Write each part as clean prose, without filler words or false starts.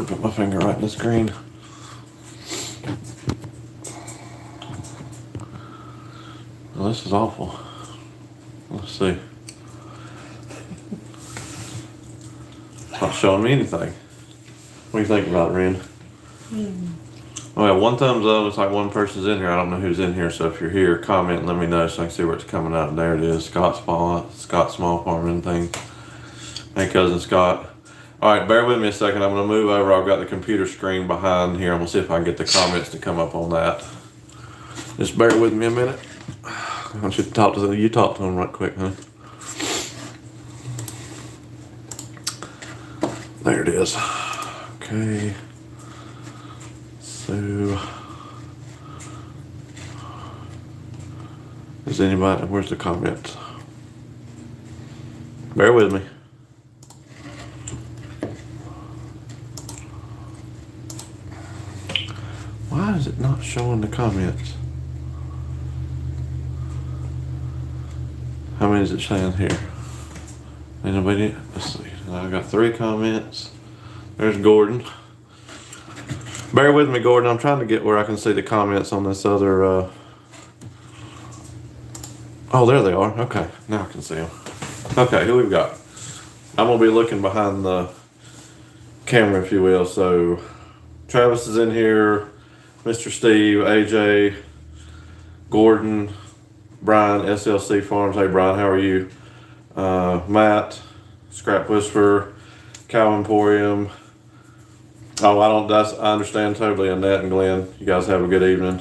never put my finger right in the screen. Well, this is awful. Let's see. It's not showing me anything. What do you think about it, Ren? Oh yeah, one thumbs up. Looks like one person's in here. I don't know who's in here, so if you're here, comment and let me know so I can see where it's coming out. There it is. Scott Small Farming thing. Hey, cousin Scott. All right, bear with me a second. I'm going to move over. I've got the computer screen behind here. I'm going to see if I can get the comments to come up on that. Just bear with me a minute. I want you to talk to them. You talk to them right quick, huh? There it is. Okay. So, is anybody? Where's the comments? Bear with me. Why is it not showing the comments? How many is it saying here? Anybody? Let's see. I got 3 comments. There's Gordon. Bear with me, Gordon. I'm trying to get where I can see the comments on this other. Oh, there they are. Okay, now I can see them. Okay, who we've got? I'm gonna be looking behind the camera, if you will. So, Travis is in here. Mr. Steve, AJ, Gordon, Brian, SLC Farms. Hey, Brian, how are you? Matt, Scrap Whisperer, Cow Emporium. Oh, I understand totally, Annette and Glenn. You guys have a good evening.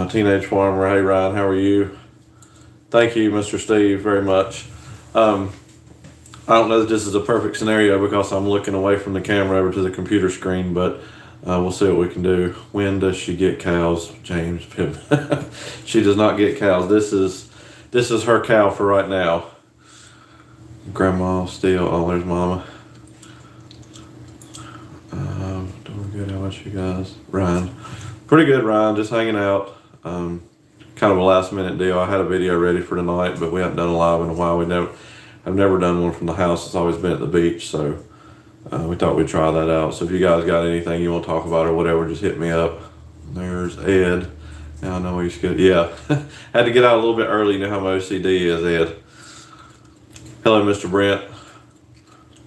Teenage Farmer, hey Ryan, how are you? Thank you, Mr. Steve, very much. I don't know that this is a perfect scenario because I'm looking away from the camera over to the computer screen, but we'll see what we can do. When does she get cows, James Pittman? She does not get cows. This is her cow for right now. Grandma still, oh, there's Mama. Doing good. How about you guys? Ryan, pretty good. Ryan, just hanging out. Kind of a last minute deal. I had a video ready for tonight, but we haven't done a live in a while. I've never done one from the house. It's always been at the beach, so we thought we'd try that out. So if you guys got anything you want to talk about or whatever, just hit me up. There's Ed. Now I know he's good. Yeah, had to get out a little bit early. You know how my OCD is, Ed. Hello, Mr. Brent.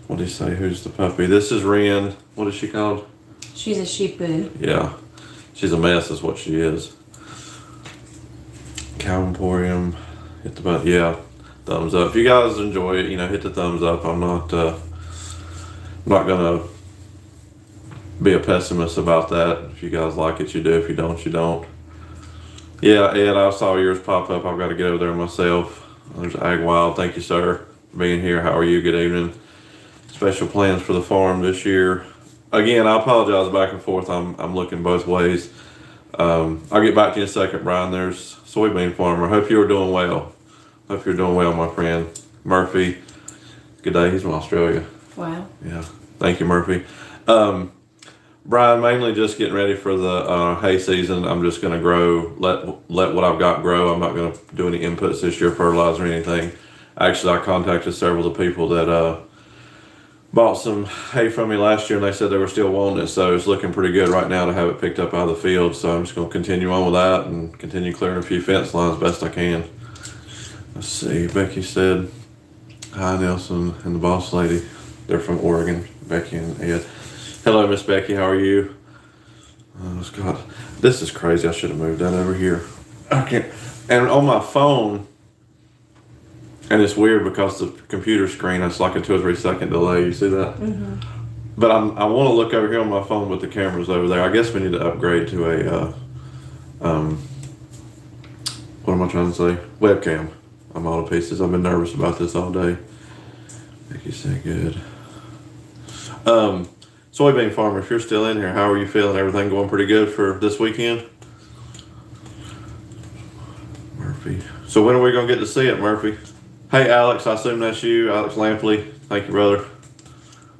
What did he say? Who's the puppy? This is Ren. What is she called? She's a Shih Tzu. Yeah. She's a mess is what she is. Cow Emporium. Hit the button. Yeah. Thumbs up. If you guys enjoy it, hit the thumbs up. I'm not gonna be a pessimist about that. If you guys like it, you do. If you don't, you don't. Yeah, Ed, I saw yours pop up. I've got to get over there myself. There's Ag Wild. Thank you, sir, for being here. How are you? Good evening. Special plans for the farm this year. Again, I apologize back and forth. I'm looking both ways. I'll get back to you in a second, Brian. There's Soybean Farmer. Hope you are doing well. Hope you're doing well, my friend. Murphy. Good day. He's from Australia. Wow. Yeah. Thank you, Murphy. Brian, mainly just getting ready for the hay season. I'm just going to let what I've got grow. I'm not going to do any inputs this year, fertilizer or anything. Actually, I contacted several of the people that bought some hay from me last year, and they said they were still wanting it, so it's looking pretty good right now to have it picked up out of the field. So I'm just going to continue on with that and continue clearing a few fence lines best I can. Let's see. Becky said, hi, Nelson and the boss lady. They're from Oregon, Becky and Ed. Hello, Miss Becky. How are you? Oh, Scott. This is crazy. I should have moved that over here. I can't. And on my phone, and it's weird because the computer screen, it's like a 2 or 3 second delay. You see that? Mm-hmm. But I want to look over here on my phone with the cameras over there. I guess we need to upgrade to a, what am I trying to say? Webcam. I'm all to pieces. I've been nervous about this all day. Make you say good. Soybean Farmer, if you're still in here, how are you feeling? Everything going pretty good for this weekend? Murphy. So when are we going to get to see it, Murphy? Hey, Alex, I assume that's you, Alex Lampley. Thank you, brother.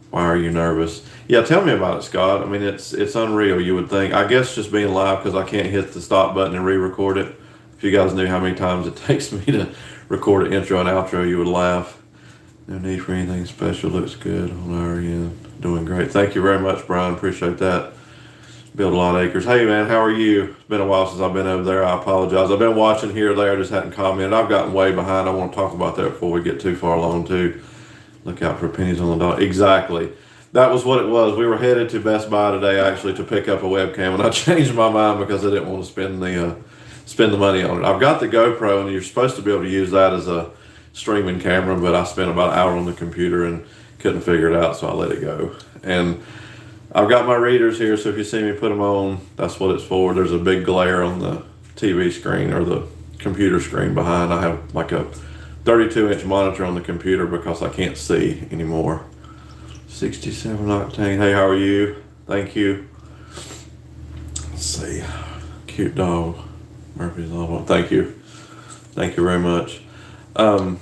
Why are you nervous? Yeah, tell me about it, Scott. I mean, it's unreal, you would think. I guess just being live because I can't hit the stop button and re-record it. If you guys knew how many times it takes me to record an intro and outro, you would laugh. No need for anything special. Looks good on our end. Doing great. Thank you very much, Brian. Appreciate that. Build a lot of acres. Hey, man, how are you? It's been a while since I've been over there. I apologize. I've been watching here or there, just hadn't commented. I've gotten way behind. I want to talk about that before we get too far along, too. Look out for pennies on the dollar. Exactly. That was what it was. We were headed to Best Buy today, actually, to pick up a webcam, and I changed my mind because I didn't want to spend the money on it. I've got the GoPro, and you're supposed to be able to use that as a streaming camera, but I spent about an hour on the computer and couldn't figure it out, so I let it go. And I've got my readers here, so if you see me put them on, that's what it's for. There's a big glare on the TV screen or the computer screen behind. I have like a 32-inch monitor on the computer because I can't see anymore. 67 octane. Hey, how are you? Thank you. Let's see. Cute dog. Murphy's Law. Thank you. Thank you very much. I'll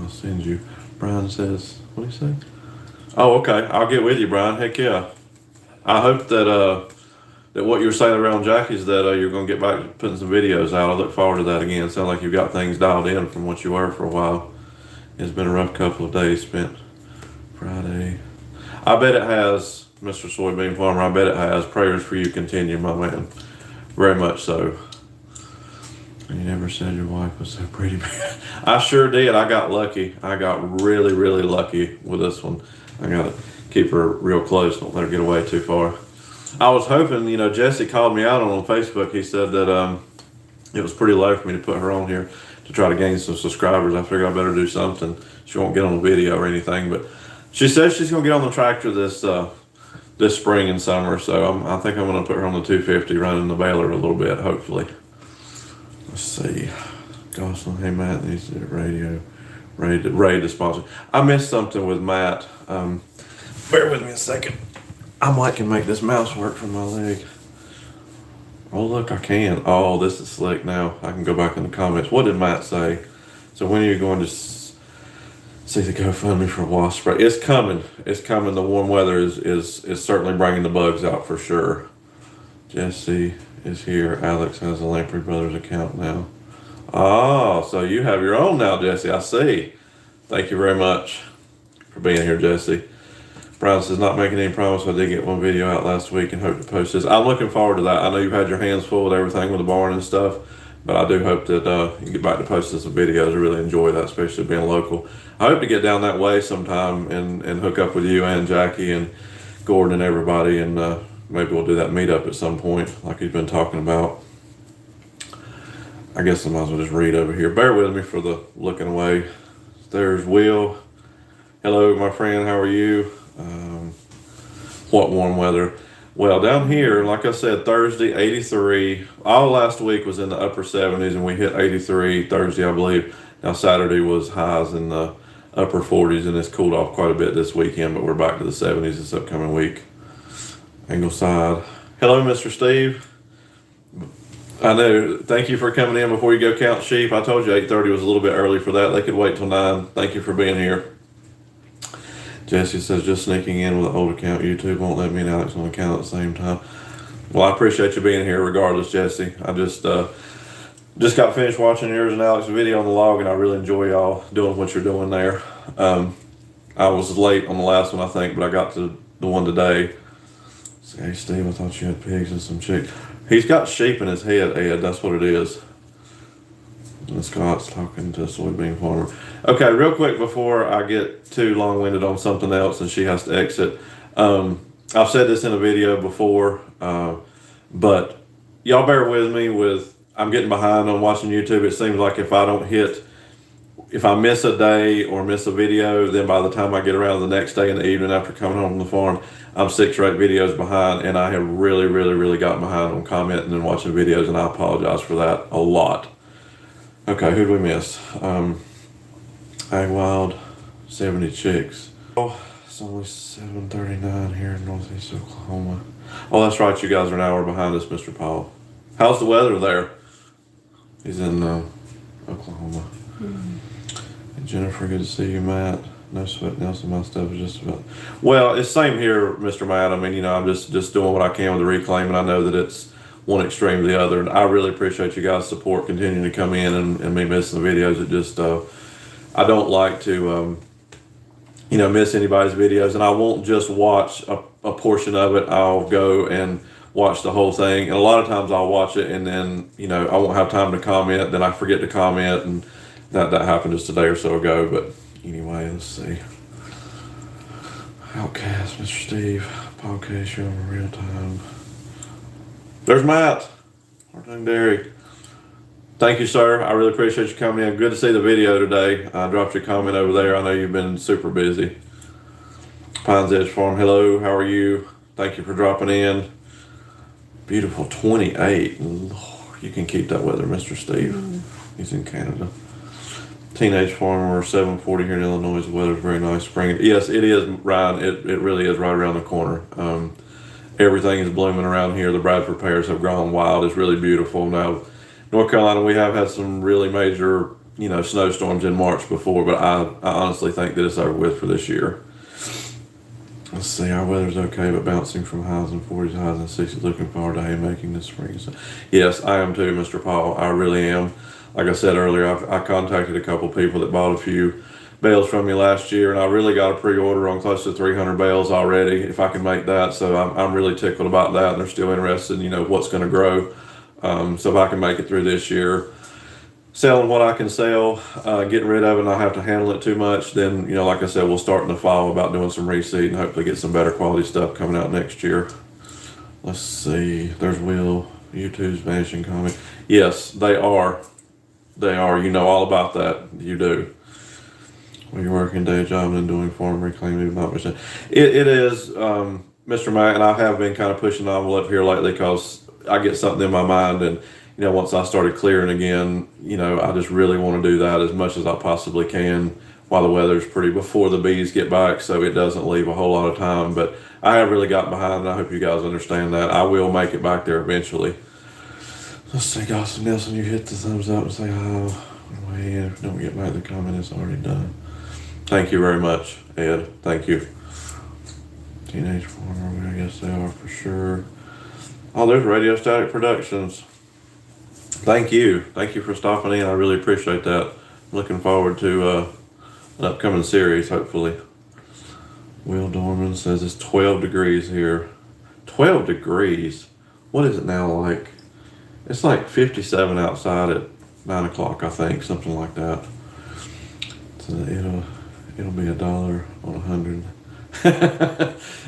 send you. Brian says, what do you say? Oh, okay. I'll get with you, Brian. Heck yeah. I hope that that what you were saying around Jackie's that you're going to get back to putting some videos out. I look forward to that again. Sounds like you've got things dialed in from what you were for a while. It's been a rough couple of days spent Friday. I bet it has, Mr. Soybean Farmer. I bet it has. Prayers for you continue, my man. Very much so. You never said your wife was so pretty. I sure did. I got lucky. I got really, really lucky with this one. I got to keep her real close. Don't let her get away too far. I was hoping, Jesse called me out on Facebook. He said that it was pretty low for me to put her on here to try to gain some subscribers. I figured I better do something. She won't get on the video or anything, but she says she's going to get on the tractor this spring and summer. So I think I'm going to put her on the 250 running the baler a little bit, hopefully. Let's see. Gosling, hey, Matt needs to radio. Ray to sponsor. I missed something with Matt. Bear with me a second. I might can make this mouse work from my leg. Oh, look, I can. Oh, this is slick now. I can go back in the comments. What did Matt say? So when are you going to see the GoFundMe for wasp spray? It's coming. It's coming. The warm weather is certainly bringing the bugs out for sure. Jesse is here. Alex has a Lamprey Brothers account now. Oh, so you have your own now, Jesse. I see. Thank you very much for being here, Jesse. Brian says, not making any promise. I did get one video out last week and hope to post this. I'm looking forward to that. I know you've had your hands full with everything with the barn and stuff, but I do hope that you get back to posting some videos. I really enjoy that, especially being local. I hope to get down that way sometime and hook up with you and Jackie and Gordon and everybody, and maybe we'll do that meetup at some point like he's been talking about. I guess I might as well just read over here. Bear with me for the looking away. There's Will. Hello, my friend. How are you? What warm weather? Well, down here, like I said, Thursday, 83. All last week was in the upper 70s, and we hit 83 Thursday, I believe. Now, Saturday was highs in the upper 40s, and it's cooled off quite a bit this weekend, but we're back to the 70s this upcoming week. Ingleside. Hello, Mr. Steve. I know. Thank you for coming in before you go count sheep. I told you 8:30 was a little bit early for that. They could wait till 9. Thank you for being here. Jesse says, just sneaking in with an old account. YouTube won't let me and Alex on the account at the same time. Well, I appreciate you being here regardless, Jesse. I just got finished watching yours and Alex's video on the log, and I really enjoy y'all doing what you're doing there. I was late on the last one, I think, but I got to the one today. Say, hey, Steve, I thought you had pigs and some chicks. He's got sheep in his head, Ed. That's what it is. And Scott's talking to a soybean farmer. Okay, real quick before I get too long-winded on something else and she has to exit. I've said this in a video before, but y'all bear with me I'm getting behind on watching YouTube. It seems like if I miss a day or miss a video, then by the time I get around the next day in the evening after coming home from the farm, I'm 6 or 8 videos behind, and I have really, really, really gotten behind on commenting and watching videos, and I apologize for that a lot. Okay, who'd we miss? Ag Wild, 70 chicks. Oh, it's only 7:39 here in Northeast Oklahoma. Oh, that's right, you guys are an hour behind us, Mr. Paul. How's the weather there? He's in Oklahoma. Mm-hmm. And Jennifer, good to see you, Matt. No sweat, Nelson. My stuff is just about. Well, it's same here, Mr. Matt. I mean, I'm just doing what I can with the reclaim, and I know that it's one extreme to the other. And I really appreciate you guys' support, continuing to come in and me missing the videos. It just, I don't like to miss anybody's videos, and I won't just watch a portion of it. I'll go and watch the whole thing, and a lot of times I'll watch it and then I won't have time to comment, then I forget to comment, and that happened just a day or so ago. But anyway, let's see. Outcast, Mr. Steve, podcast show in real time. There's Matt, Hard Dairy. Thank you, sir. I really appreciate you coming in. Good to see the video today. I dropped your comment over there. I know you've been super busy. Pines Edge Farm, hello. How are you? Thank you for dropping in. Beautiful 28. Lord, you can keep that weather, Mr. Steve. He's in Canada. Teenage farmer, 740 here in Illinois. The weather's very nice. Spring. Yes, it is, Ryan. It really is right around the corner. Everything is blooming around here. The Bradford pears have gone wild. It's really beautiful. Now, North Carolina, we have had some really major, snowstorms in March before, but I honestly think that it's over with for this year. Let's see, our weather's okay, but bouncing from highs in 40s, highs in 60s, looking forward to haymaking this spring. So, yes, I am too, Mr. Paul. I really am. Like I said earlier, I contacted a couple people that bought a few bales from me last year, and I really got a pre-order on close to 300 bales already, if I can make that. So I'm really tickled about that, and they're still interested in, what's going to grow. So if I can make it through this year, selling what I can sell, getting rid of it and not have to handle it too much, then, like I said, we'll start in the fall about doing some reseed and hopefully get some better quality stuff coming out next year. Let's see. There's Will. YouTube's vanishing comment. Yes, they are. They are. You know all about that. You do. Well, you're working day job and then doing farm reclaiming, not much. It is, Mr. Mack, and I have been kind of pushing the envelope here lately because I get something in my mind, and once I started clearing again, I just really want to do that as much as I possibly can while the weather's pretty, before the bees get back, so it doesn't leave a whole lot of time. But I have really gotten behind, and I hope you guys understand that. I will make it back there eventually. Let's see, Gosson Nelson, you hit the thumbs up and say hi. Way in. If you don't get back the comment, it's already done. Thank you very much, Ed. Thank you. Teenage farmer, I guess they are for sure. Oh, there's Radio Static Productions. Thank you. Thank you for stopping in. I really appreciate that. I'm looking forward to an upcoming series, hopefully. Will Dorman says it's 12 degrees here. 12 degrees? What is it now like? It's like 57 outside at 9 o'clock, I think, something like that. So it'll be $1 on 100.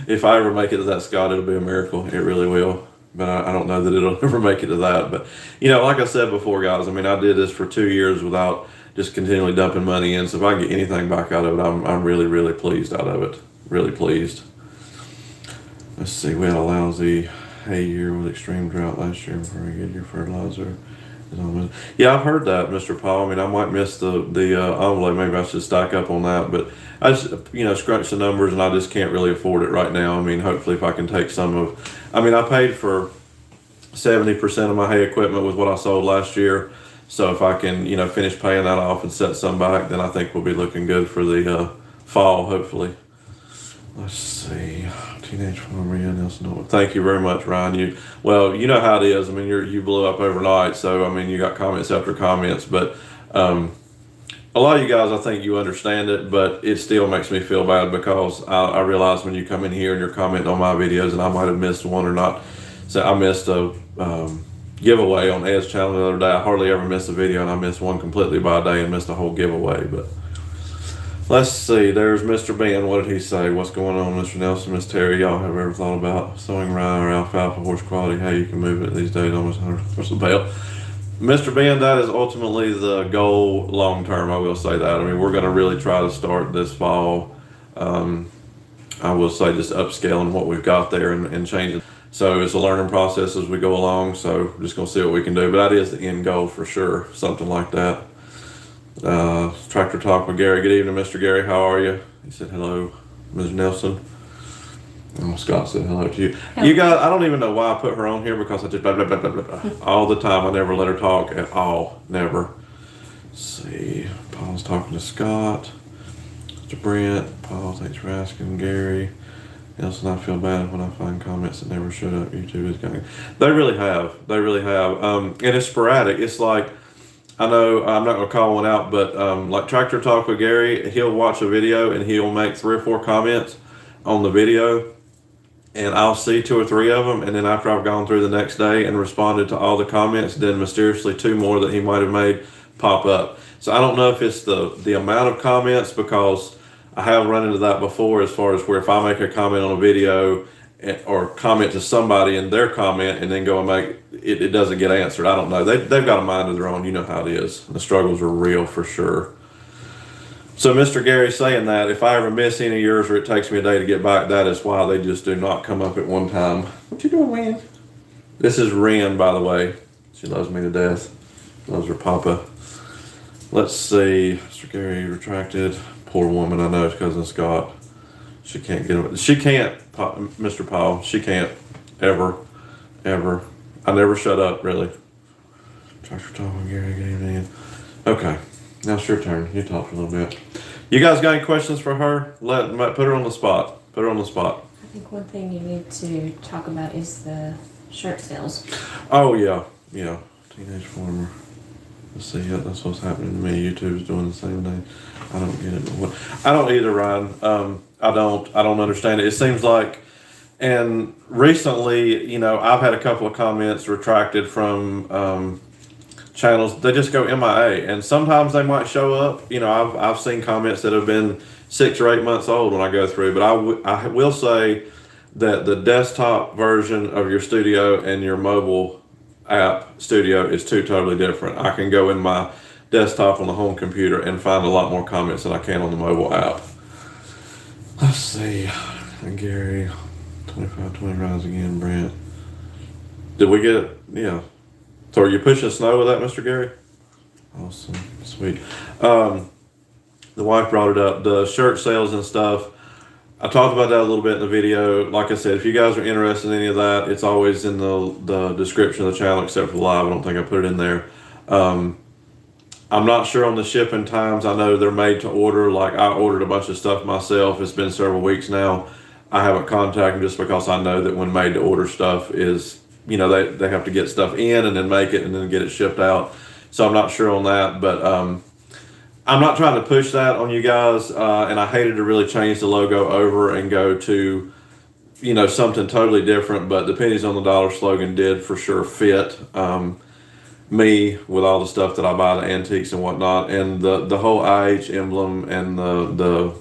If I ever make it to that, Scott, it'll be a miracle. It really will. But I don't know that it'll ever make it to that. But, like I said before, guys, I did this for 2 years without just continually dumping money in. So if I get anything back out of it, I'm really, really pleased out of it. Really pleased. Let's see. We had a lousy hay year with extreme drought last year before we get your fertilizer. Yeah, I've heard that, Mr. Paul. I might miss the envelope. Maybe I should stack up on that. But I just, scrunch the numbers, and I just can't really afford it right now. Hopefully if I can take some of... I paid for 70% of my hay equipment with what I sold last year. So if I can, finish paying that off and set some back, then I think we'll be looking good for the fall, hopefully. Let's see. Teenage farmer, yeah, Nelson. Thank you very much, Ryan. You know how it is. You blew up overnight, so you got comments after comments, but a lot of you guys, I think you understand it, but it still makes me feel bad because I realize when you come in here and you're commenting on my videos, and I might have missed one or not. So I missed a giveaway on Ed's channel the other day. I hardly ever miss a video, and I missed one completely by a day and missed a whole giveaway. But let's see. There's Mr. Ben. What did he say? What's going on, Mr. Nelson, Miss Terry? Y'all have ever thought about sowing rye or alfalfa horse quality? How you can move it these days, almost $100 a bale. Mr. Ben, that is ultimately the goal long term. I will say that. We're going to really try to start this fall. I will say just upscaling what we've got there and changing. So it's a learning process as we go along. So we're just going to see what we can do. But that is the end goal for sure. Something like that. Tractor Talk with Gary. Good evening, Mr. Gary. How are you? He said hello, Ms. Nelson. Scott said hello to you. Hello. You guys, I don't even know why I put her on here because I just blah, blah, blah, blah, blah, all the time. I never let her talk at all. Never. Let's see. Paul's talking to Scott. Mr. Brent. Paul, thanks for asking. Gary. Nelson, I feel bad when I find comments that never showed up. YouTube is going. They really have. They really have. And it's sporadic. It's like I know I'm not gonna call one out, but like Tractor Talk with Gary, he'll watch a video and he'll make 3 or 4 comments on the video, and I'll see 2 or 3 of them, and then after I've gone through the next day and responded to all the comments, then mysteriously 2 more that he might have made pop up. So I don't know if it's the amount of comments, because I have run into that before, as far as where if I make a comment on a video or comment to somebody in their comment and then go and make it doesn't get answered. I don't know. They've got a mind of their own. You know how it is. The struggles are real for sure. So Mr. Gary saying that if I ever miss any of yours or it takes me a day to get back, that is why they just do not come up at one time. What you doing, Ren? This is Ren, by the way. She loves me to death. Loves her papa. Let's see. Mr. Gary retracted. Poor woman. I know it's cousin Scott. She can't get him. She can't, Mr. Paul. She can't ever. I never shut up, really. Tractor Talk with Gary, good evening. Okay. Now it's your turn. You talk for a little bit. You guys got any questions for her? Put her on the spot. Put her on the spot. I think one thing you need to talk about is the shirt sales. Oh yeah. Teenage farmer. Let's see. Yeah, that's what's happening to me. YouTube's doing the same thing. I don't get it. I don't either, Ryan. I don't understand it. It seems like, and recently, I've had a couple of comments retracted from channels. They just go MIA, and sometimes they might show up. I've seen comments that have been 6 or 8 months old when I go through. But I will say that the desktop version of your studio and your mobile app studio is 2 totally different. I can go in my desktop on the home computer and find a lot more comments than I can on the mobile app. Let's see. Gary, 25-20 rounds again, Brent. Did we get it? Yeah. So are you pushing snow with that, Mr. Gary? Awesome. Sweet. The wife brought it up, the shirt sales and stuff. I talked about that a little bit in the video. Like I said, if you guys are interested in any of that, it's always in the description of the channel, except for the live. I don't think I put it in there. I'm not sure on the shipping times. I know they're made to order. Like, I ordered a bunch of stuff myself. It's been several weeks now. I haven't contacted them just because I know that when made to order stuff is, they have to get stuff in and then make it and then get it shipped out. So I'm not sure on that, but I'm not trying to push that on you guys. And I hated to really change the logo over and go to, something totally different, but the pennies on the dollar slogan did for sure fit. Me with all the stuff that I buy, the antiques and whatnot, and the whole IH emblem and the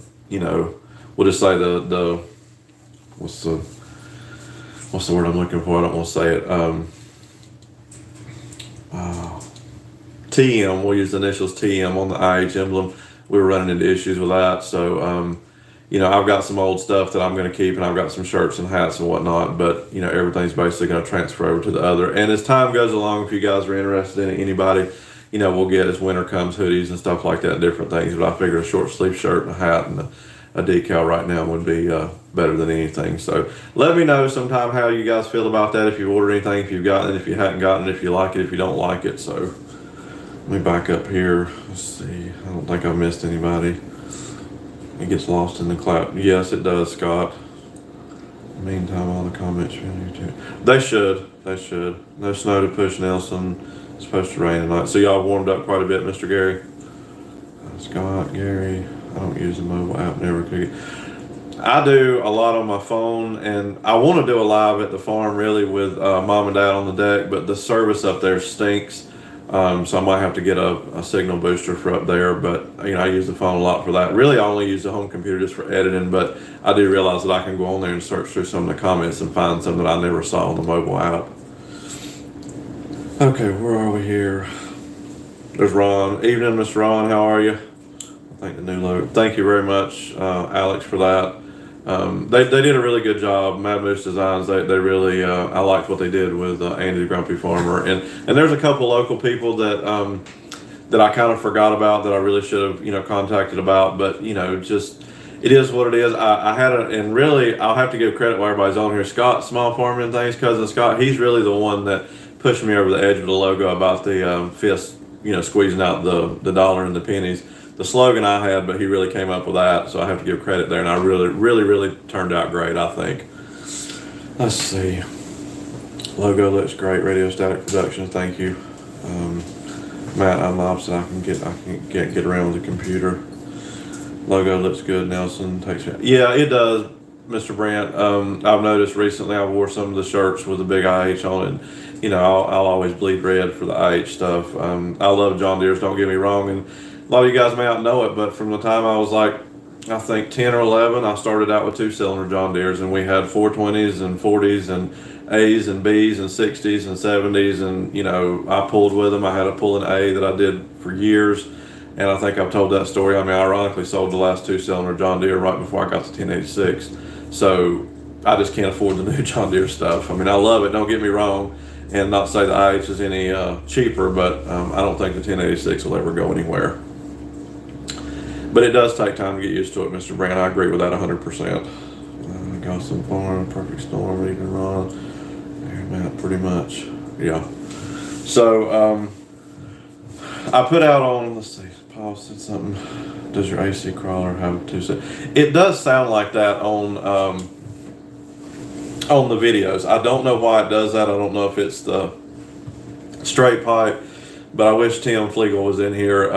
we'll just say the what's the word I'm looking for? I don't want to say it. TM. We'll use the initials TM on the IH emblem. We were running into issues with that, so I've got some old stuff that I'm going to keep, and I've got some shirts and hats and whatnot, but, everything's basically going to transfer over to the other. And as time goes along, if you guys are interested in it, anybody, we'll get, as winter comes, hoodies and stuff like that, different things. But I figured a short sleeve shirt and a hat and a decal right now would be better than anything. So let me know sometime how you guys feel about that, if you've ordered anything, if you've gotten it, if you hadn't gotten it, if you like it, if you don't like it. So let me back up here. Let's see. I don't think I've missed anybody. It gets lost in the cloud. Yes, it does, Scott. Meantime, all the comments from YouTube. They should. No snow to push Nelson. It's supposed to rain tonight. So y'all warmed up quite a bit, Mr. Gary. Scott, Gary. I don't use the mobile app. Never could. I do a lot on my phone, and I want to do a live at the farm, really, with mom and dad on the deck. But the service up there stinks. So I might have to get a signal booster for up there, but I use the phone a lot for that. Really, I only use the home computer just for editing, but I do realize that I can go on there and search through some of the comments and find some that I never saw on the mobile app. Okay, where are we here? There's Ron. Evening, Mr. Ron. How are you? I think the new logo. Thank you very much, Alex, for that. They did a really good job. Mad Moose Designs, they really, I liked what they did with Andy the Grumpy Farmer. And there's a couple local people that I kind of forgot about that I really should have, contacted about. But, just, it is what it is. I had and really, I'll have to give credit while everybody's on here. Scott, Small Farming Things, cousin Scott, he's really the one that pushed me over the edge of the logo about the fist, squeezing out the dollar and the pennies. The slogan I had, but he really came up with that, so I have to give credit there, and I really turned out great, I think. Let's see. Logo looks great. Radio Static Productions, thank you. Matt, I'm the opposite. I can get around with the computer. Logo looks good. Nelson takes it. Yeah, it does, Mr. Brandt. I've noticed recently I wore some of the shirts with a big IH on it. And, you know, I'll always bleed red for the IH stuff. I love John Deere's, don't get me wrong. And a lot of you guys may not know it, but from the time I was like, I think 10 or 11, I started out with 2-cylinder John Deere's, and we had 420s and 40s and A's and B's and 60s and 70s. And, you know, I pulled with them. I had a pull and A that I did for years. And I think I've told that story. I mean, I ironically sold the last 2-cylinder John Deere right before I got to 1086. So I just can't afford the new John Deere stuff. I mean, I love it, don't get me wrong. And not to say the IH is any cheaper, but I don't think the 1086 will ever go anywhere. But it does take time to get used to it, Mr. Brand. I agree with that 100%. Gosling Farm, Perfect Storm, even run. There, Matt, pretty much. Yeah. So I put out on, let's see, Paul said something. Does your AC crawler have 2 It does sound like that on the videos. I don't know why it does that. I don't know if it's the straight pipe, but I wish Tim Flegel was in here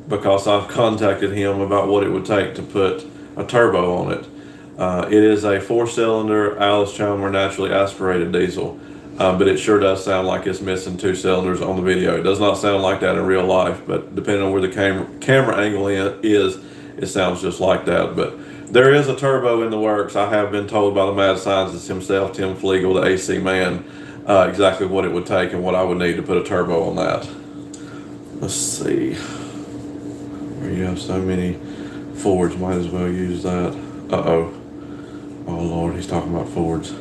because I've contacted him about what it would take to put a turbo on it. It is a 4-cylinder Allis-Chalmers naturally aspirated diesel. But it sure does sound like it's missing 2 cylinders on the video. It does not sound like that in real life, but depending on where the camera angle is, it sounds just like that. But there is a turbo in the works. I have been told by the mad scientist himself, Tim Flegel, the AC man, exactly what it would take and what I would need to put a turbo on that. Let's see. Where you have so many Fords, might as well use that. Uh-oh. Oh, Lord, he's talking about Fords.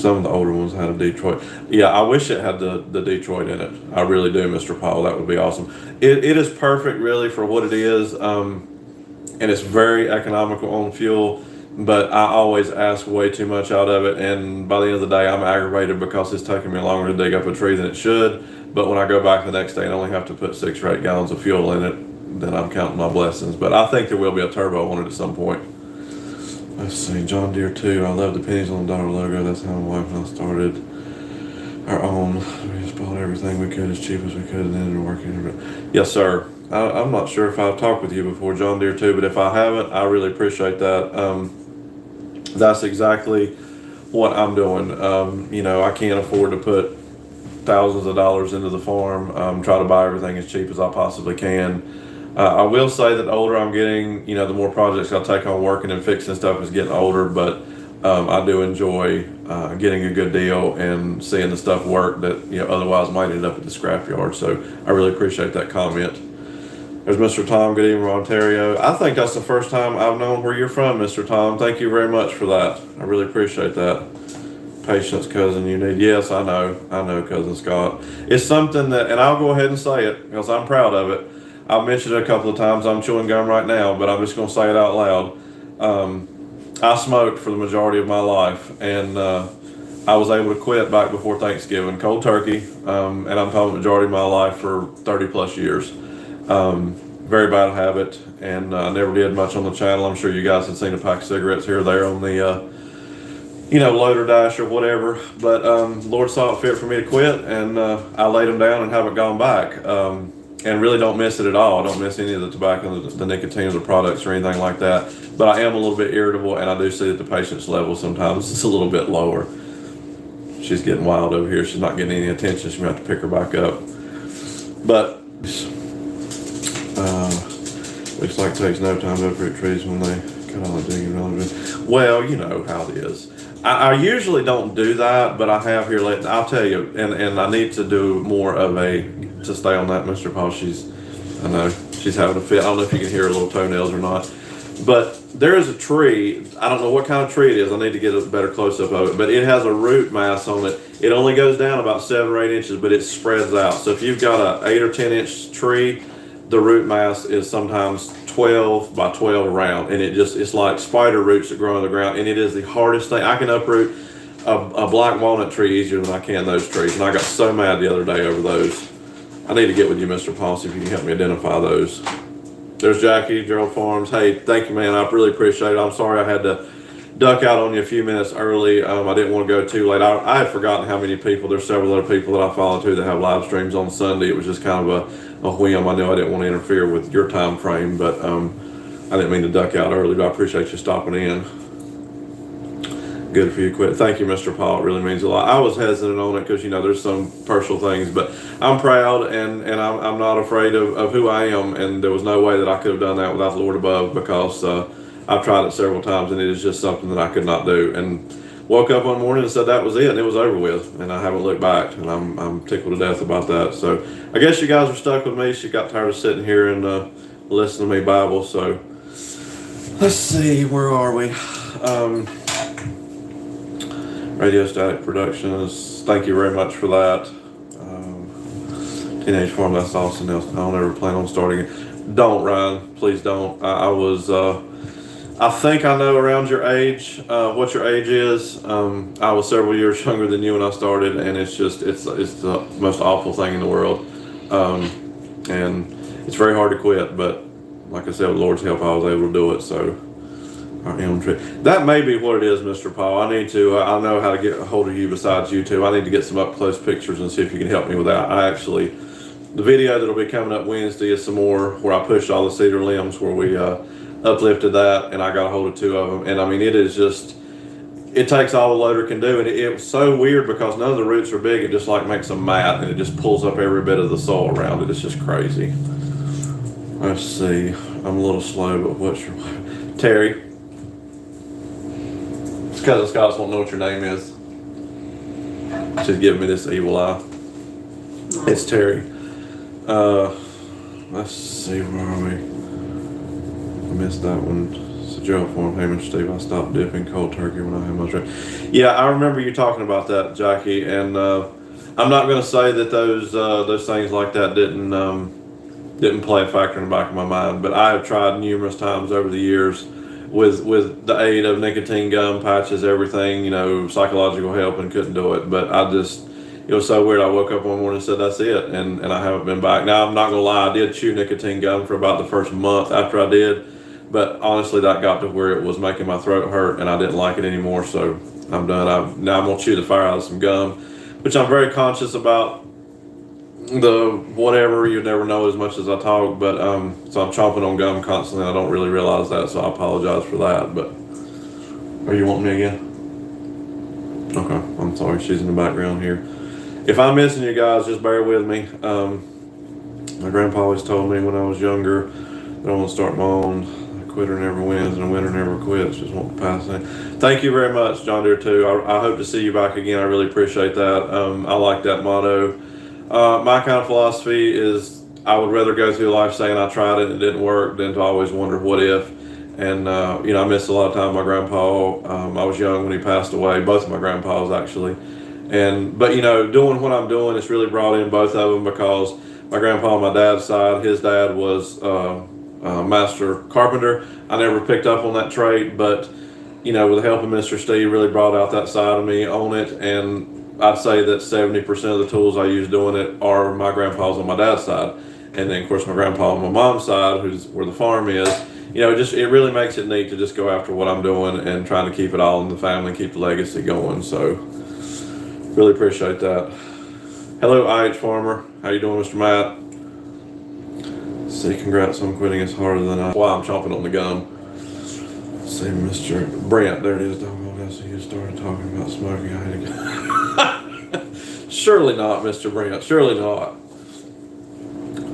Some of the older ones had a Detroit. Yeah, I wish it had the Detroit in it. I really do, Mr. Paul. That would be awesome. It is perfect, really, for what it is. And it's very economical on fuel. But I always ask way too much out of it. And by the end of the day, I'm aggravated because it's taking me longer to dig up a tree than it should. But when I go back the next day and only have to put 6 or 8 gallons of fuel in it, then I'm counting my blessings. But I think there will be a turbo on it at some point. Let's see, John Deere 2. I love the pennies on the dollar logo. That's how my wife and I started our own. We just bought everything we could as cheap as we could and then ended working. Yes, sir. I'm not sure if I've talked with you before, John Deere 2, but if I haven't, I really appreciate that. That's exactly what I'm doing. You know, I can't afford to put thousands of dollars into the farm. Try to buy everything as cheap as I possibly can. I will say that the older I'm getting, you know, the more projects I take on working and fixing stuff is getting older, but I do enjoy getting a good deal and seeing the stuff work that, you know, otherwise might end up at the scrapyard. So I really appreciate that comment. There's Mr. Tom, good evening, Ontario. I think that's the first time I've known where you're from, Mr. Tom. Thank you very much for that. I really appreciate that. Patience, cousin, you need. Yes, I know, cousin Scott. It's something that, and I'll go ahead and say it because I'm proud of it. I've mentioned it a couple of times. I'm chewing gum right now, but I'm just going to say it out loud. I smoked for the majority of my life, and I was able to quit back before Thanksgiving, cold turkey, and I'm talking the majority of my life for 30 plus years. Very bad habit, and I never did much on the channel. I'm sure you guys have seen a pack of cigarettes here or there on the, you know, loader dash or whatever. But Lord saw it fit for me to quit, and I laid them down and haven't gone back. And really don't miss it at all. I don't miss any of the tobacco, the nicotine, or the products or anything like that. But I am a little bit irritable, and I do see that the patience level sometimes is a little bit lower. She's getting wild over here. She's not getting any attention. She's going to have to pick her back up. But looks like it takes no time to uproot trees when they cut all the digging relevant. Well, you know how it is. I usually don't do that, but I have here lately. I'll tell you, and I need to do more of to stay on that, Mr. Paul. I know she's having a fit. I don't know if you can hear her little toenails or not. But there is a tree. I don't know what kind of tree it is. I need to get a better close-up of it. But it has a root mass on it. It only goes down about 7 or 8 inches, but it spreads out. So if you've got an 8 or 10 inch tree, the root mass is sometimes 12 by 12 around. And it's like spider roots that grow on the ground. And it is the hardest thing. I can uproot a black walnut tree easier than I can those trees. And I got so mad the other day over those. I need to get with you, Mr. Paul, see if you can help me identify those. There's Jackie, Gerald Farms. Hey, thank you, man. I really appreciate it. I'm sorry I had to duck out on you a few minutes early. I didn't want to go too late. I had forgotten how many people. There's several other people that I follow too that have live streams on Sunday. It was just kind of a whim. I knew I didn't want to interfere with your time frame, but I didn't mean to duck out early. But I appreciate you stopping in. Good for you, quit. Thank you, Mr. Paul. It really means a lot. I was hesitant on it because there's some personal things, but I'm proud and I'm not afraid of who I am. And there was no way that I could have done that without the Lord above, because I've tried it several times and it is just something that I could not do. And woke up one morning and said that was it, and it was over with, and I haven't looked back, and I'm tickled to death about that. So I guess you guys are stuck with me. She got tired of sitting here and listening to me Bible. So let's see, where are we? Radio Static Productions, thank you very much for that. Teenage Farm, that's awesome. I don't ever plan on starting it. Don't, Ryan, please don't. I think I know around your age, what your age is. I was several years younger than you when I started, and it's the most awful thing in the world. And it's very hard to quit, but like I said, with the Lord's help, I was able to do it. So that may be what it is, Mr. Paul. I know how to get a hold of you besides YouTube. I need to get some up close pictures and see if you can help me with that. The video that'll be coming up Wednesday is some more where I pushed all the cedar limbs, where we uplifted that, and I got a hold of 2 of them. And I mean, it takes all the loader can do. And it was so weird because none of the roots are big. It just like makes them mat, and it just pulls up every bit of the soil around it. It's just crazy. Let's see. I'm a little slow, but what's your Terry? Cousin Scott's won't know what your name is. She's giving me this evil eye. It's Terry. Let's see, where are we? I missed that one. It's a Joe form. Hey, Mr. Steve, I stopped dipping cold turkey when I had my drink. Yeah, I remember you talking about that, Jackie. And I'm not going to say that those things like that didn't play a factor in the back of my mind, but I have tried numerous times over the years with the aid of nicotine gum, patches, everything, psychological help, and couldn't do it. But it was so weird. I woke up one morning and said, that's it. And I haven't been back. Now, I'm not going to lie. I did chew nicotine gum for about the first month after I did. But honestly, that got to where it was making my throat hurt, and I didn't like it anymore. So I'm done. Now I'm going to chew the fire out of some gum, which I'm very conscious about. The whatever, you never know as much as I talk, but so I'm chomping on gum constantly. I don't really realize that, so I apologize for that. But are you wanting me again? Okay, I'm sorry. She's in the background here. If I'm missing you guys, just bear with me. My grandpa always told me when I was younger that I want to start my own. A quitter never wins, and a winner never quits. Just want to pass it. Thank you very much, John Deere 2. I hope to see you back again. I really appreciate that. I like that motto. My kind of philosophy is I would rather go through life saying I tried it and it didn't work than to always wonder what if. And I missed a lot of time with my grandpa. I was young when he passed away, both of my grandpas actually. But doing what I'm doing, it's really brought in both of them, because my grandpa on my dad's side, his dad was a master carpenter. I never picked up on that trait, but with the help of Mr. Steve, really brought out that side of me on it. And I'd say that 70% of the tools I use doing it are my grandpa's on my dad's side. And then, of course, my grandpa on my mom's side, who's where the farm is. It really makes it neat to just go after what I'm doing and trying to keep it all in the family, keep the legacy going. So, really appreciate that. Hello, IH Farmer. How you doing, Mr. Matt? See, congrats on quitting. It's harder than I'm chomping on the gum. See, Mr. Brent, there it is. So you started talking about smoking. I had to Surely not, Mr. Brent. Surely not.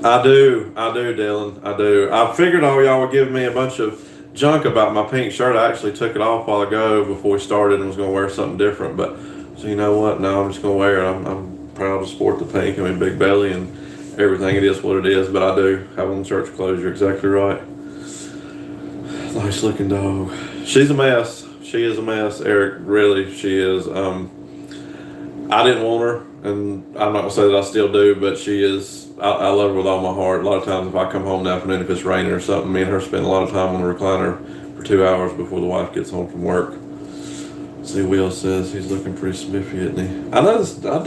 I do, Dylan. I do. I figured all y'all were giving me a bunch of junk about my pink shirt. I actually took it off a while ago before we started and was going to wear something different. But so you know what? No, I'm just going to wear it. I'm proud to sport the pink. I mean, big belly and everything. It is what it is. But I do have on church clothes. You're exactly right. Nice looking dog. She's a mess. She is a mess, Eric. Really, she is. I didn't want her, and I'm not gonna say that I still do, but she is. I love her with all my heart. A lot of times, if I come home in the afternoon, if it's raining or something, me and her spend a lot of time on the recliner for 2 hours before the wife gets home from work. See, Will says he's looking pretty spiffy, isn't he? I know this, I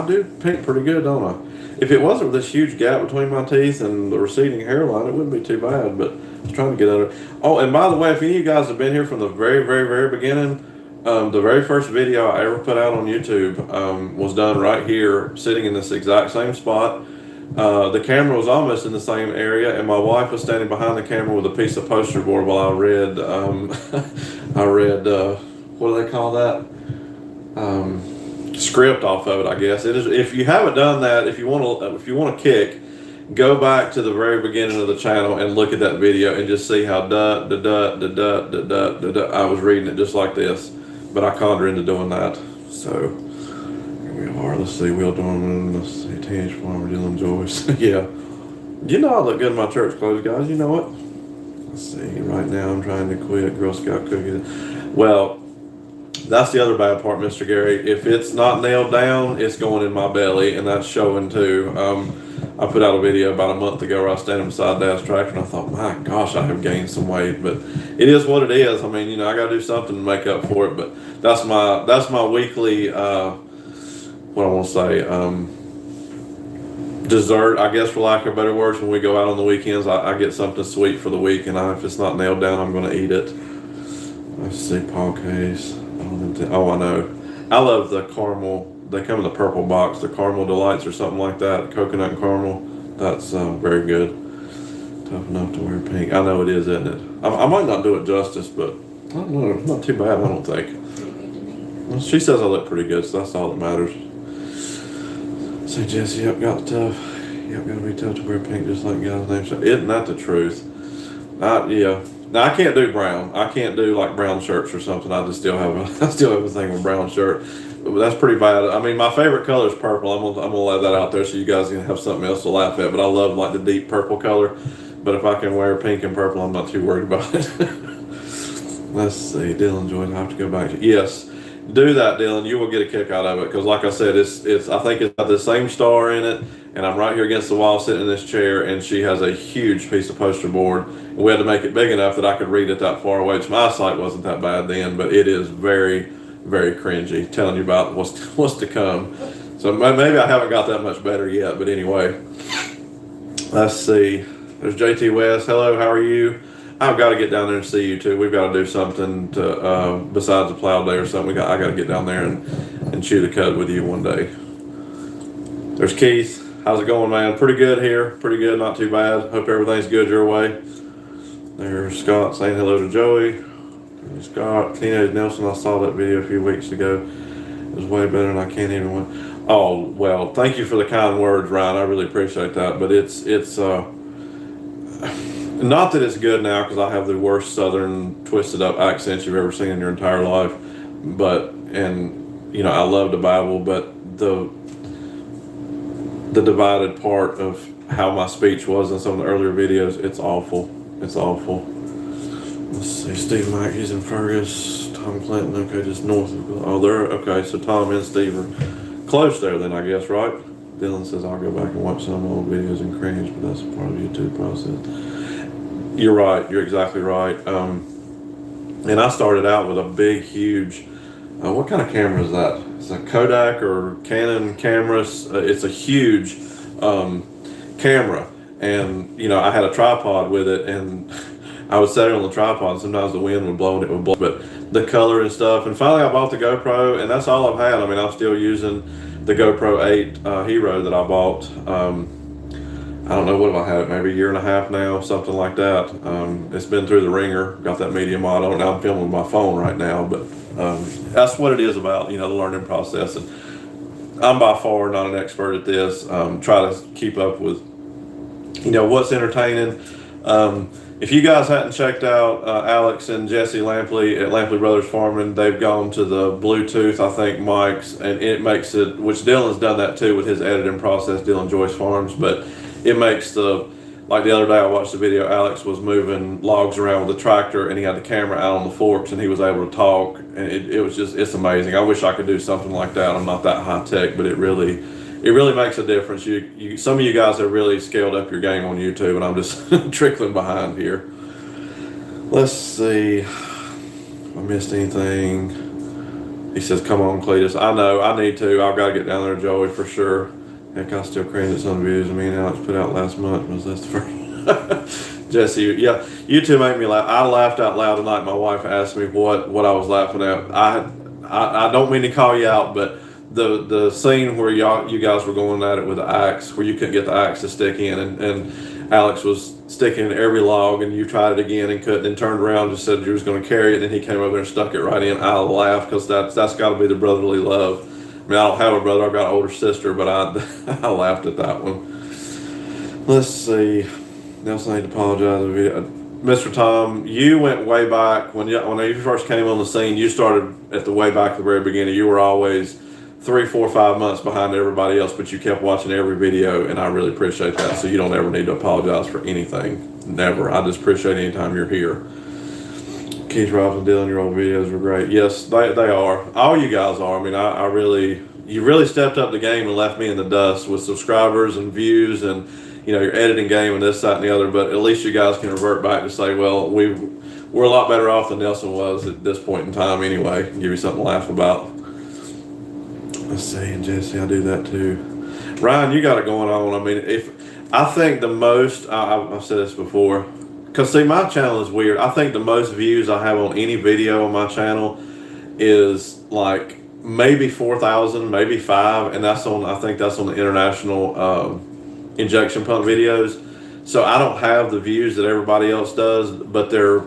do pink pretty good, don't I? If it wasn't for this huge gap between my teeth and the receding hairline, it wouldn't be too bad. But was trying to get under. Oh, and by the way, if any of you guys have been here from the very, very, very beginning, the very first video I ever put out on YouTube was done right here, sitting in this exact same spot. The camera was almost in the same area, and my wife was standing behind the camera with a piece of poster board while I read. What do they call that? Script off of it, I guess. It is. If you haven't done that, if you want to kick, go back to the very beginning of the channel and look at that video and just see how I was reading it just like this, but I conned her into doing that. So here we are. Let's see, Will Dorman. Let's see, Teenage Farmer, Dylan Joyce. Yeah, you know I look good in my church clothes, guys. You know what? Let's see. Right now I'm trying to quit Girl Scout cookies. Well, that's the other bad part, Mr. Gary. If it's not nailed down, it's going in my belly, and that's showing too. I put out a video about a month ago where I was standing beside Dad's tractor, and I thought, my gosh, I have gained some weight. But it is what it is. I mean, I got to do something to make up for it. But that's my weekly, what I want to say, dessert, I guess, for lack of better words. When we go out on the weekends, I get something sweet for the week, and if it's not nailed down, I'm going to eat it. Let's see, Paul Case. Oh, I know. I love the caramel. They come in the purple box, the caramel delights or something like that. Coconut and caramel. That's very good. Tough enough to wear pink. I know it is, isn't it? I might not do it justice, but I don't know. It's not too bad, I don't think. Well, she says I look pretty good, so that's all that matters. Say, Jesse, yep, got tough. Yep, got to be tough to wear pink just like God's name. So, isn't that the truth? Yeah. Now I can't do brown. I can't do like brown shirts or something. I still have a thing with brown shirt. But that's pretty bad. I mean, my favorite color is purple. I'm gonna let that out there so you guys can have something else to laugh at. But I love like the deep purple color. But if I can wear pink and purple, I'm not too worried about it. Let's see, Dylan Joyce. I have to go back to yes. Do that, Dylan. You will get a kick out of it because, like I said, it's. I think it's got the same star in it, and I'm right here against the wall, sitting in this chair, and she has a huge piece of poster board. And we had to make it big enough that I could read it that far away. Which my eyesight wasn't that bad then, but it is very, very cringy. Telling you about what's to come. So maybe I haven't got that much better yet, but anyway. Let's see. There's JT West. Hello, how are you? I've got to get down there and see you too. We've got to do something to besides a plow day or something. I got to get down there and chew the cud with you one day. There's Keith. How's it going, man? Pretty good here. Pretty good. Not too bad. Hope everything's good your way. There's Scott saying hello to Joey. There's Scott. Teenage Nelson. I saw that video a few weeks ago. It was way better than I can't even win. Oh well, thank you for the kind words, Ryan. I really appreciate that. But it's not that it's good now because I have the worst southern twisted up accent you've ever seen in your entire life. But I love the Bible, but the divided part of how my speech was in some of the earlier videos, it's awful. It's awful. Let's see, Steve Mike, he's in Fergus. Tom Clinton, okay, just north of, they're, okay, so Tom and Steve are close there then, I guess, right? Dylan says, I'll go back and watch some old videos and cringe, but that's a part of the YouTube process. You're right, you're exactly right. And I started out with a big, huge, what kind of camera is that? It's a Kodak or Canon cameras. It's a huge camera. And, I had a tripod with it, and I would set it on the tripod, and sometimes the wind would blow and it would blow. But the color and stuff, and finally I bought the GoPro, and that's all I've had. I mean, I'm still using the GoPro 8 Hero that I bought. I don't know, what have I had it, maybe a year and a half now, something like that. It's been through the ringer, got that media model, and now I'm filming with my phone right now, but that's what it is about, the learning process. And I'm by far not an expert at this. Try to keep up with, what's entertaining. If you guys hadn't checked out Alex and Jesse Lampley at Lampley Brothers Farming, they've gone to the Bluetooth, I think, mics, and it makes it, which Dylan's done that too with his editing process, Dylan Joyce Farms, but it makes like the other day I watched the video, Alex was moving logs around with the tractor and he had the camera out on the forks and he was able to talk, and it's amazing. I wish I could do something like that. I'm not that high tech, but it really makes a difference. Some of you guys have really scaled up your game on YouTube, and I'm just trickling behind here. Let's see if I missed anything. He says, come on, Cletus. I know, I need to. I've got to get down there, Joey, for sure. Heck, I still cringe at some videos me and Alex put out last month. Was that the first? Jesse, yeah, you two make me laugh. I laughed out loud tonight. My wife asked me what I was laughing at. I don't mean to call you out, but the scene where you guys were going at it with the axe, where you couldn't get the axe to stick in, and Alex was sticking in every log, and you tried it again and couldn't, and turned around and just said you was going to carry it, and he came over there and stuck it right in. I laughed because that's got to be the brotherly love. I mean, I don't have a brother. I've got an older sister, but I laughed at that one. Let's see. Nelson, I need to apologize. Mr. Tom, you went way back when you first came on the scene. You started at the way back at the very beginning. You were always 3, 4, 5 months behind everybody else, but you kept watching every video, and I really appreciate that. So you don't ever need to apologize for anything. Never. I just appreciate any time you're here. Keith, Robson, Dylan, your old videos were great. Yes, they are. All you guys are. I mean, you really stepped up the game and left me in the dust with subscribers and views and, your editing game and this, that, and the other. But at least you guys can revert back to say, well, we're a lot better off than Nelson was at this point in time anyway. Give you something to laugh about. Let's see, and Jesse, I do that too. Ryan, you got it going on. I mean, I think the most, I've said this before, because see, my channel is weird. I think the most views I have on any video on my channel is like maybe 4,000, maybe 5, and I think that's on the international injection pump videos. So I don't have the views that everybody else does, but they're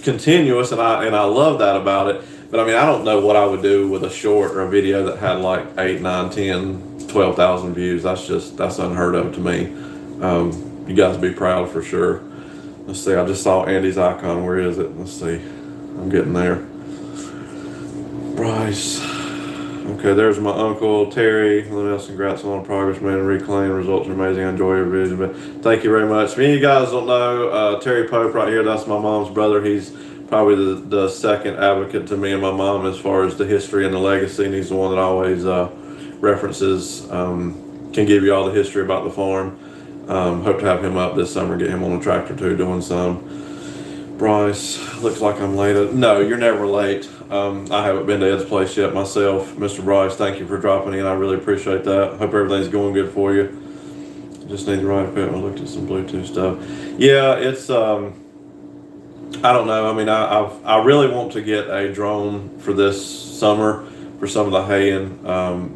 continuous, and I love that about it. But I mean, I don't know what I would do with a short or a video that had like 8, 9, 10, 12,000 views. That's unheard of to me. You guys be proud for sure. Let's see, I just saw Andy's icon. Where is it? Let's see. I'm getting there. Bryce. Okay, there's my uncle, Terry. Let else, congrats on the progress, man. Reclaim results are amazing. I enjoy your vision. But thank you very much. If any of you guys don't know, Terry Pope right here, that's my mom's brother. He's probably the second advocate to me and my mom as far as the history and the legacy, and he's the one that always references, can give you all the history about the farm. Hope to have him up this summer, get him on a tractor too, doing some. Bryce, looks like I'm late. No, you're never late. I haven't been to Ed's place yet myself. Mr. Bryce, thank you for dropping in. I really appreciate that. Hope everything's going good for you. Just need the right equipment. I looked at some Bluetooth stuff. Yeah, it's, I don't know. I mean, I really want to get a drone for this summer for some of the haying,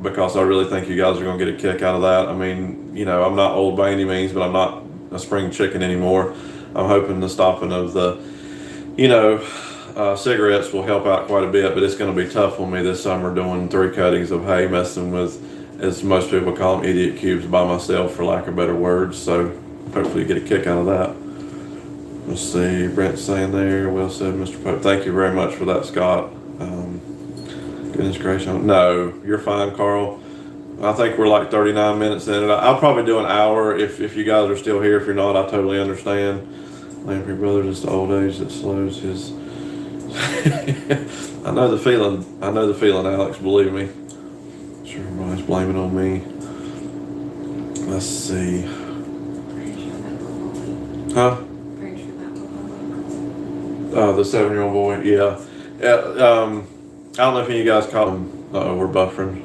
because I really think you guys are going to get a kick out of that. I mean, I'm not old by any means, but I'm not a spring chicken anymore. I'm hoping the stopping of the, cigarettes will help out quite a bit, but it's going to be tough on me this summer doing 3 cuttings of hay, messing with, as most people call them, idiot cubes by myself, for lack of better words. So hopefully you get a kick out of that. Let's see, Brent's saying there, well said, Mr. Pope. Thank you very much for that, Scott. Goodness gracious. No, you're fine, Carl. I think we're like 39 minutes in. I'll probably do an hour if you guys are still here. If you're not, I totally understand. Lamprey Brothers, it's the old age that slows his... I know the feeling, Alex, believe me. Sure, everybody's blaming on me. Let's see. Huh? The 7-year-old boy, yeah. I don't know if any of you guys caught him. We're buffering.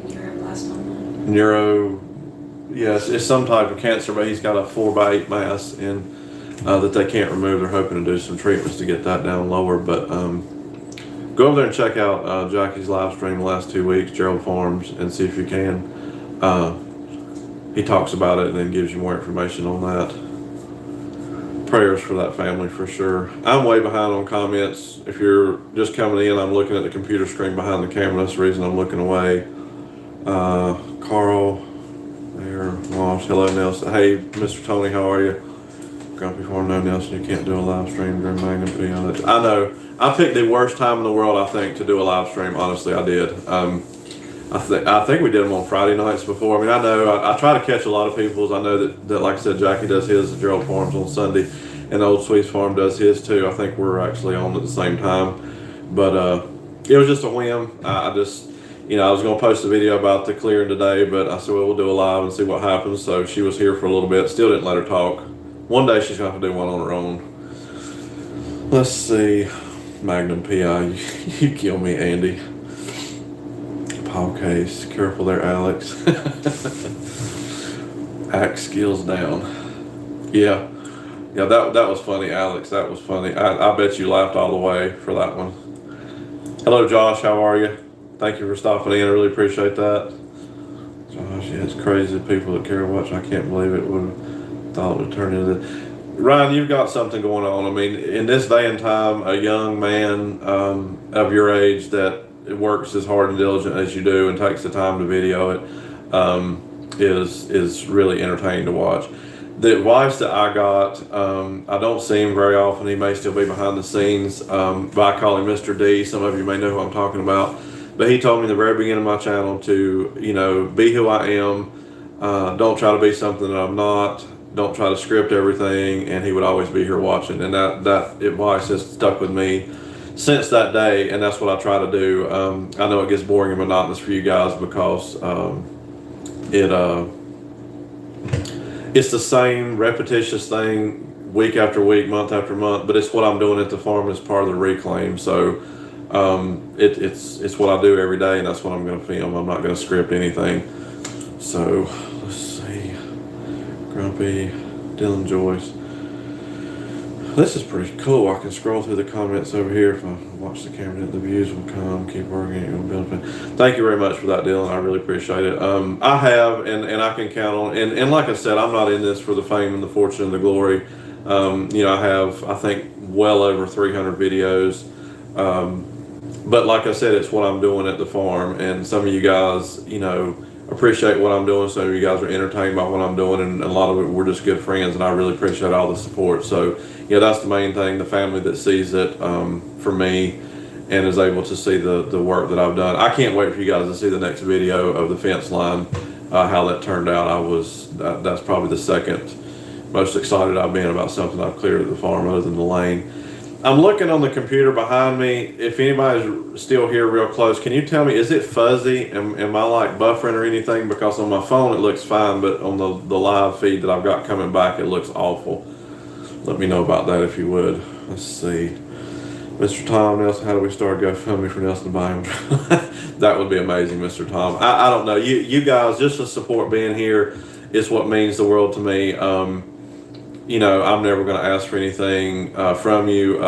Is it neuroblastoma? Neuro, yes, it's some type of cancer, but he's got a 4x8 mass in that they can't remove. They're hoping to do some treatments to get that down lower. But go over there and check out Jackie's live stream the last 2 weeks, Gerald Farms, and see if you can. He talks about it and then gives you more information on that. Prayers for that family for sure. I'm way behind on comments. If you're just coming in, I'm looking at the computer screen behind the camera. That's the reason I'm looking away. Carl, there, Walsh, hello Nelson. Hey, Mr. Tony, how are you? Grumpy Farm, no Nelson, you can't do a live stream during Magnum P on it. I know. I picked the worst time in the world, I think, to do a live stream. Honestly, I did. I think we did them on Friday nights before. I mean, I know I try to catch a lot of people's. I know that like I said, Jackie does his at Gerald Farms on Sunday, and Old Sweets Farm does his too. I think we're actually on at the same time. But it was just a whim. I just, I was going to post a video about the clearing today, but I said, well, we'll do a live and see what happens. So she was here for a little bit. Still didn't let her talk. One day she's going to have to do one on her own. Let's see. Magnum PI. You kill me, Andy. Paul Case. Careful there, Alex. Axe skills down. Yeah. Yeah, that was funny, Alex. That was funny. I bet you laughed all the way for that one. Hello, Josh. How are you? Thank you for stopping in. I really appreciate that. Josh, yeah, it's crazy. People that care watch. I can't believe it would have thought it would turn into this. Ryan, you've got something going on. I mean, in this day and time, a young man of your age that works as hard and diligent as you do and takes the time to video it is really entertaining to watch. The advice that I got, I don't see him very often. He may still be behind the scenes, but I call him Mr. D. Some of you may know who I'm talking about. But he told me in the very beginning of my channel to, be who I am. Don't try to be something that I'm not. Don't try to script everything. And he would always be here watching. And that advice has stuck with me since that day. And that's what I try to do. I know it gets boring and monotonous for you guys because it's the same repetitious thing week after week, month after month, but it's what I'm doing at the farm as part of the reclaim. So it's what I do every day, and that's what I'm going to film. I'm not going to script anything. So let's see. Grumpy, Dylan Joyce. This is pretty cool. I can scroll through the comments over here. If I watch the camera, the views will come. Keep working. It will build. Thank you very much for that, Dylan. I really appreciate it. I have, and I can count on. And like I said, I'm not in this for the fame and the fortune and the glory. I have, I think, well over 300 videos. But like I said, it's what I'm doing at the farm. And some of you guys, appreciate what I'm doing. Some of you guys are entertained by what I'm doing, and a lot of it, we're just good friends, and I really appreciate all the support. So, that's the main thing, the family that sees it for me and is able to see the work that I've done. I can't wait for you guys to see the next video of the fence line, how that turned out. That's probably the second most excited I've been about something I've cleared at the farm other than the lane. I'm looking on the computer behind me. If anybody's still here real close, can you tell me, is it fuzzy? Am I like buffering or anything? Because on my phone it looks fine, but on the live feed that I've got coming back, it looks awful. Let me know about that if you would. Let's see. Mr. Tom Nelson, how do we start GoFundMe for Nelson Biome? That would be amazing, Mr. Tom. I don't know. You guys, just to support being here is what means the world to me. I'm never going to ask for anything from you.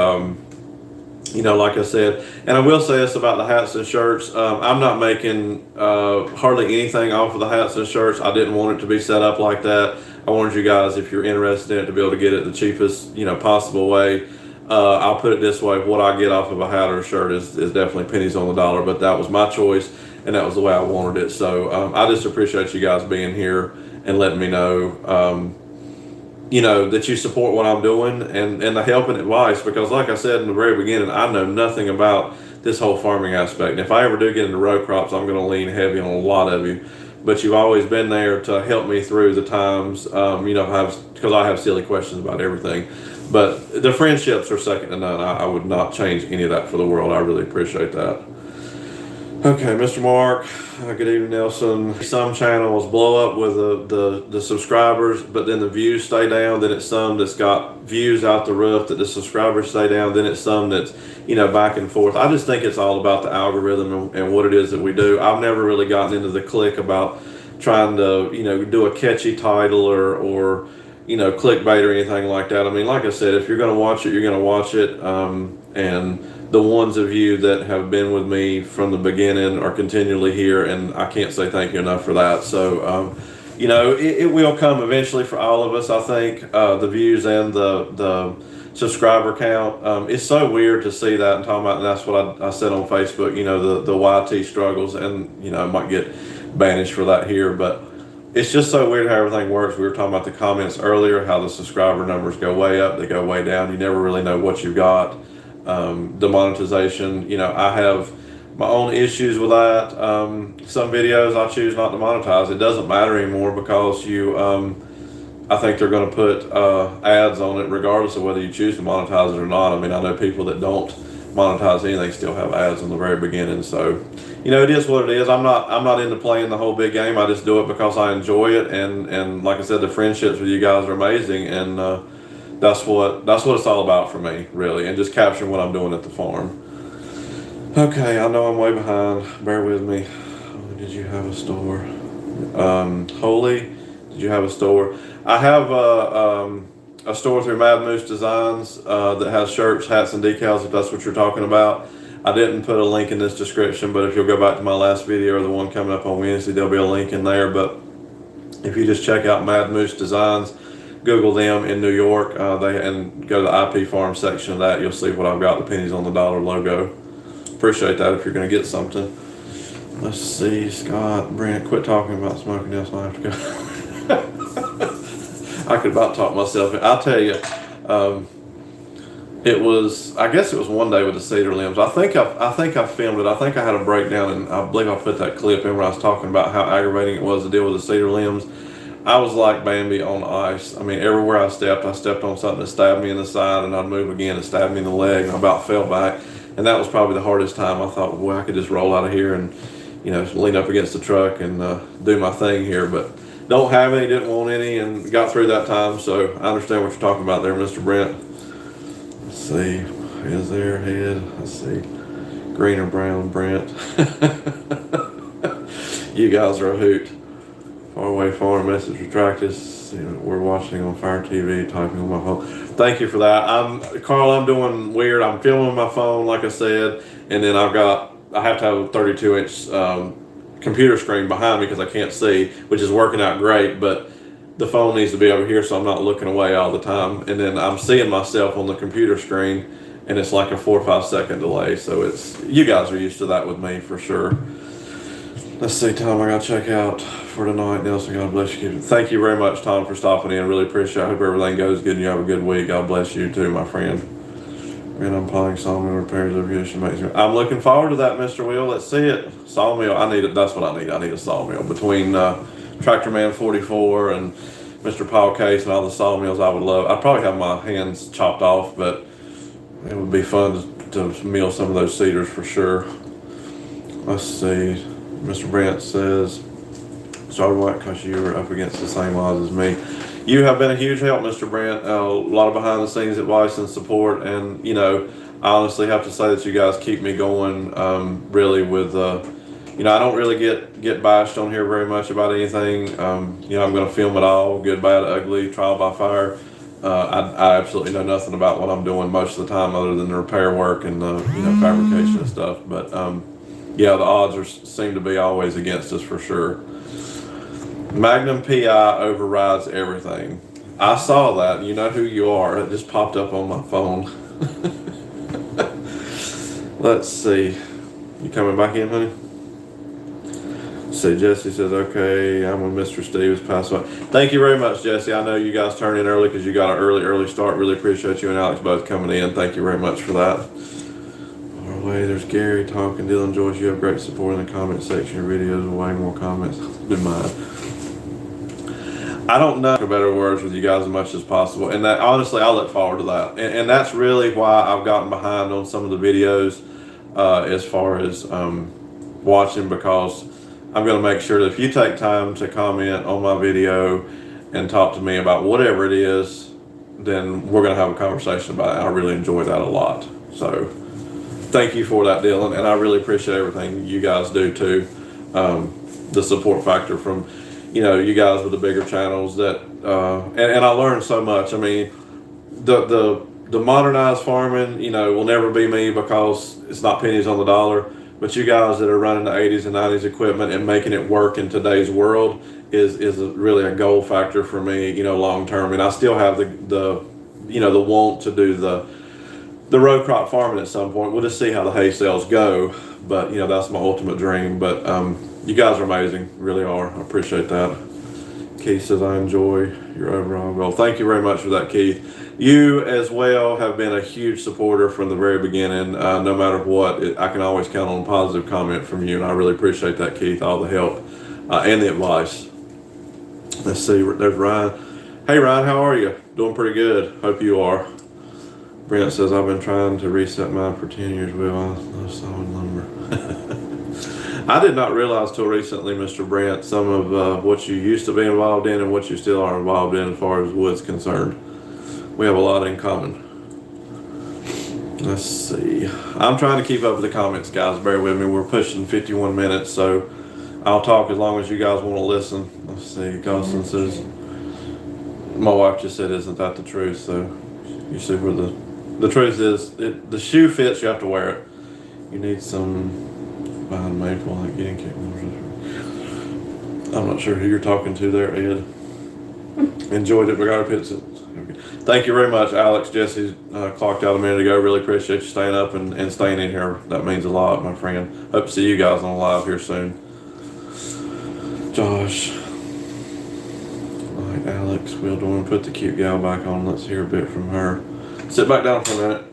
Like I said, and I will say this about the hats and shirts. I'm not making hardly anything off of the hats and shirts. I didn't want it to be set up like that. I wanted you guys, if you're interested in it, to be able to get it the cheapest, possible way. I'll put it this way: what I get off of a hat or a shirt is definitely pennies on the dollar. But that was my choice, and that was the way I wanted it. So I just appreciate you guys being here and letting me know. That you support what I'm doing and the help and advice, because like I said in the very beginning, I know nothing about this whole farming aspect. And if I ever do get into row crops, I'm going to lean heavy on a lot of you. But you've always been there to help me through the times, because I have silly questions about everything. But the friendships are second to none. I would not change any of that for the world. I really appreciate that. Okay, Mr. Mark, good evening, Nelson. Some channels blow up with the subscribers, but then the views stay down. Then it's some that's got views out the roof that the subscribers stay down. Then it's some that's, back and forth. I just think it's all about the algorithm and what it is that we do. I've never really gotten into the click about trying to, do a catchy title or clickbait or anything like that. I mean, like I said, if you're going to watch it, you're going to watch it. And the ones of you that have been with me from the beginning are continually here, and I can't say thank you enough for that. So, it will come eventually for all of us. I think the views and the subscriber count. It's so weird to see that and talking about. And that's what I said on Facebook. The YT struggles, and I might get banished for that here, but it's just so weird how everything works. We were talking about the comments earlier, how the subscriber numbers go way up, they go way down. You never really know what you've got. The monetization, I have my own issues with that. Some videos I choose not to monetize. It doesn't matter anymore because I think they're going to put ads on it regardless of whether you choose to monetize it or not. I mean, I know people that don't monetize anything still have ads in the very beginning. So, it is what it is. I'm not into playing the whole big game. I just do it because I enjoy it. And like I said, the friendships with you guys are amazing. And that's what it's all about for me, really, and just capturing what I'm doing at the farm. Okay, I know I'm way behind. Bear with me. Did you have a store? Holy, did you have a store? I have a store through Mad Moose Designs that has shirts, hats, and decals, if that's what you're talking about. I didn't put a link in this description, but if you'll go back to my last video or the one coming up on Wednesday, there'll be a link in there. But if you just check out Mad Moose Designs, Google them in New York, and go to the IP Farm section of that, you'll see what I've got, the pennies on the dollar logo. Appreciate that if you're going to get something. Let's see, Scott, Brent, quit talking about smoking this, I have to go. I could about talk myself in. I'll tell you, I guess it was one day with the cedar limbs. I think I filmed it. I think I had a breakdown, and I believe I put that clip in where I was talking about how aggravating it was to deal with the cedar limbs. I was like Bambi on ice. I mean, everywhere I stepped on something that stabbed me in the side, and I'd move again and stabbed me in the leg, and I about fell back. And that was probably the hardest time. I thought, well, I could just roll out of here and, lean up against the truck and do my thing here. But don't have any, didn't want any, and got through that time. So I understand what you're talking about there, Mr. Brent. Let's see, is there a head? Let's see, green or brown, Brent. You guys are a hoot. Far away farm message retracted. We're watching on Fire TV, typing on my phone. Thank you for that. Carl, I'm doing weird. I'm filming my phone, like I said, and then I have to have a 32-inch computer screen behind me because I can't see, which is working out great, but the phone needs to be over here so I'm not looking away all the time. And then I'm seeing myself on the computer screen, and it's like a 4 or 5 second delay. So you guys are used to that with me for sure. Let's see, Tom, I gotta check out for tonight. Nelson, God bless you. Thank you very much, Tom, for stopping in. Really appreciate it. I hope everything goes good and you have a good week. God bless you too, my friend. And I'm planning sawmill repairs over here. I'm looking forward to that, Mr. Will. Let's see it. Sawmill, I need it. That's what I need. I need a sawmill. Between Tractor Man 44 and Mr. Paul Case and all the sawmills I would love. I'd probably have my hands chopped off, but it would be fun to mill some of those cedars for sure. Let's see. Mr. Brent says, started what? Because you were up against the same odds as me. You have been a huge help, Mr. Brent. A lot of behind the scenes advice and support. And, I honestly have to say that you guys keep me going, really with, I don't really get bashed on here very much about anything. I'm going to film it all, good, bad, ugly, trial by fire. I absolutely know nothing about what I'm doing most of the time other than the repair work and the, fabrication and stuff. But, yeah, the odds seem to be always against us for sure. Magnum PI overrides everything. I saw that. You know who you are. It just popped up on my phone. Let's see. You coming back in, honey? See, Jesse says, okay, I'm with Mr. Steve. Passed by. Thank you very much, Jesse. I know you guys turned in early because you got an early start. Really appreciate you and Alex both coming in. Thank you very much for that. Way there's Gary talking, Dylan Joyce, you have great support in the comment section. Your videos are way more comments than mine. I don't know better words with you guys as much as possible, and that honestly I look forward to that, and that's really why I've gotten behind on some of the videos as far as watching, because I'm going to make sure that if you take time to comment on my video and talk to me about whatever it is, then we're going to have a conversation about it. I really enjoy that a lot. So thank you for that, Dylan, and I really appreciate everything you guys do too. The support factor from, you guys with the bigger channels that, and I learned so much. I mean, the modernized farming, will never be me because it's not pennies on the dollar. But you guys that are running the 80s and 90s equipment and making it work in today's world is really a goal factor for me, long term. And I still have the want to do the row crop farming at some point. We'll just see how the hay sales go, but that's my ultimate dream. But you guys are amazing, really are. I appreciate that. Keith says, I enjoy your overall goal. Thank you very much for that, Keith. You as well have been a huge supporter from the very beginning. No matter what, I can always count on a positive comment from you, and I really appreciate that, Keith, all the help and the advice. Let's see, there's Ryan. Hey Ryan, how are you? Doing pretty good. Hope you are. Brent says, I've been trying to reset mine for 10 years. Well, I solid lumber. I did not realize till recently, Mr. Brent, some of what you used to be involved in and what you still are involved in as far as wood's concerned. We have a lot in common. Let's see. I'm trying to keep up with the comments, guys. Bear with me. We're pushing 51 minutes, so I'll talk as long as you guys want to listen. Let's see. Gosselin says, My wife just said, "Isn't that the truth?" So you see where the truth is. The shoe fits. You have to wear it. You need some behind maple like getting kicked. I'm not sure who you're talking to there, Ed. Enjoyed it, regardless. Thank you very much, Alex. Jesse clocked out a minute ago. Really appreciate you staying up and staying in here. That means a lot, my friend. Hope to see you guys on live here soon. Josh. All right, Alex. Will Dorn, put the cute gal back on. Let's hear a bit from her. Sit back down for a minute.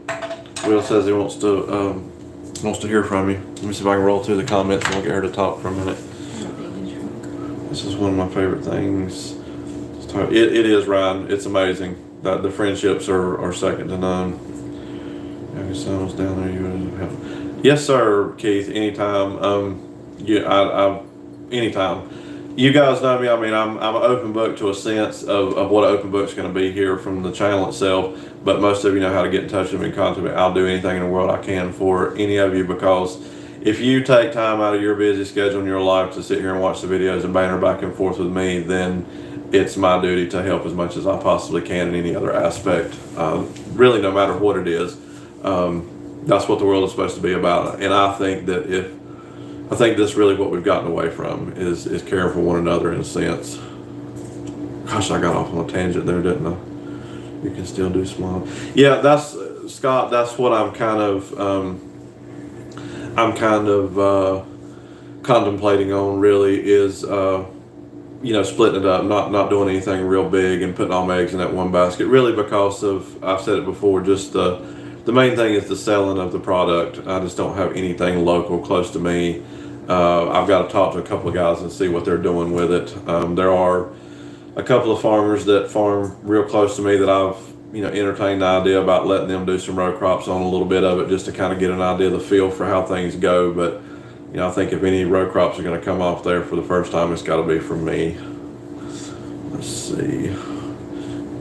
Will says he wants to hear from you. Let me see if I can roll through the comments and we'll get her to talk for a minute. This is one of my favorite things. It is, Ryan. It's amazing. That the friendships are second to none. Your son was down there. You would have. Yes, sir, Keith. Anytime. Anytime. You guys know me. I mean, I'm an open book to a sense of what an open book's going to be here from the channel itself. But most of you know how to get in touch with me and contact me. I'll do anything in the world I can for any of you, because if you take time out of your busy schedule in your life to sit here and watch the videos and banter back and forth with me, then it's my duty to help as much as I possibly can in any other aspect. Really, no matter what it is. That's what the world is supposed to be about. And I think that that's really what we've gotten away from is caring for one another in a sense. Gosh, I got off on a tangent there, didn't I? You can still do small. Yeah, that's Scott. That's what I'm kind of contemplating on. Really, is splitting it up, not doing anything real big and putting all my eggs in that one basket. Really, because of, I've said it before, just the main thing is the selling of the product. I just don't have anything local close to me. I've got to talk to a couple of guys and see what they're doing with it. There are a couple of farmers that farm real close to me that I've entertained the idea about letting them do some row crops on a little bit of it, just to kind of get an idea of the feel for how things go. But I think if any row crops are going to come off there for the first time, it's got to be from me. Let's see.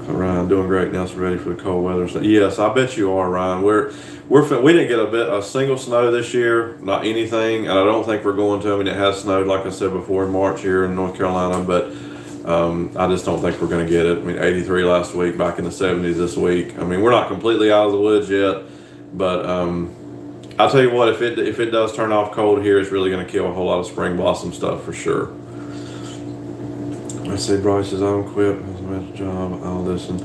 Ryan, doing great now. So ready for the cold weather. So, yes, I bet you are, Ryan. We didn't get a single snow this year, not anything, and I don't think we're going to. I mean, it has snowed, like I said before, in March here in North Carolina, but I just don't think we're going to get it. I mean, 83 last week, back in the 70s this week. I mean, we're not completely out of the woods yet, but I'll tell you what, if it does turn off cold here, it's really going to kill a whole lot of spring blossom stuff for sure. I say Bryce is on quit. Has a better job. I'll listen.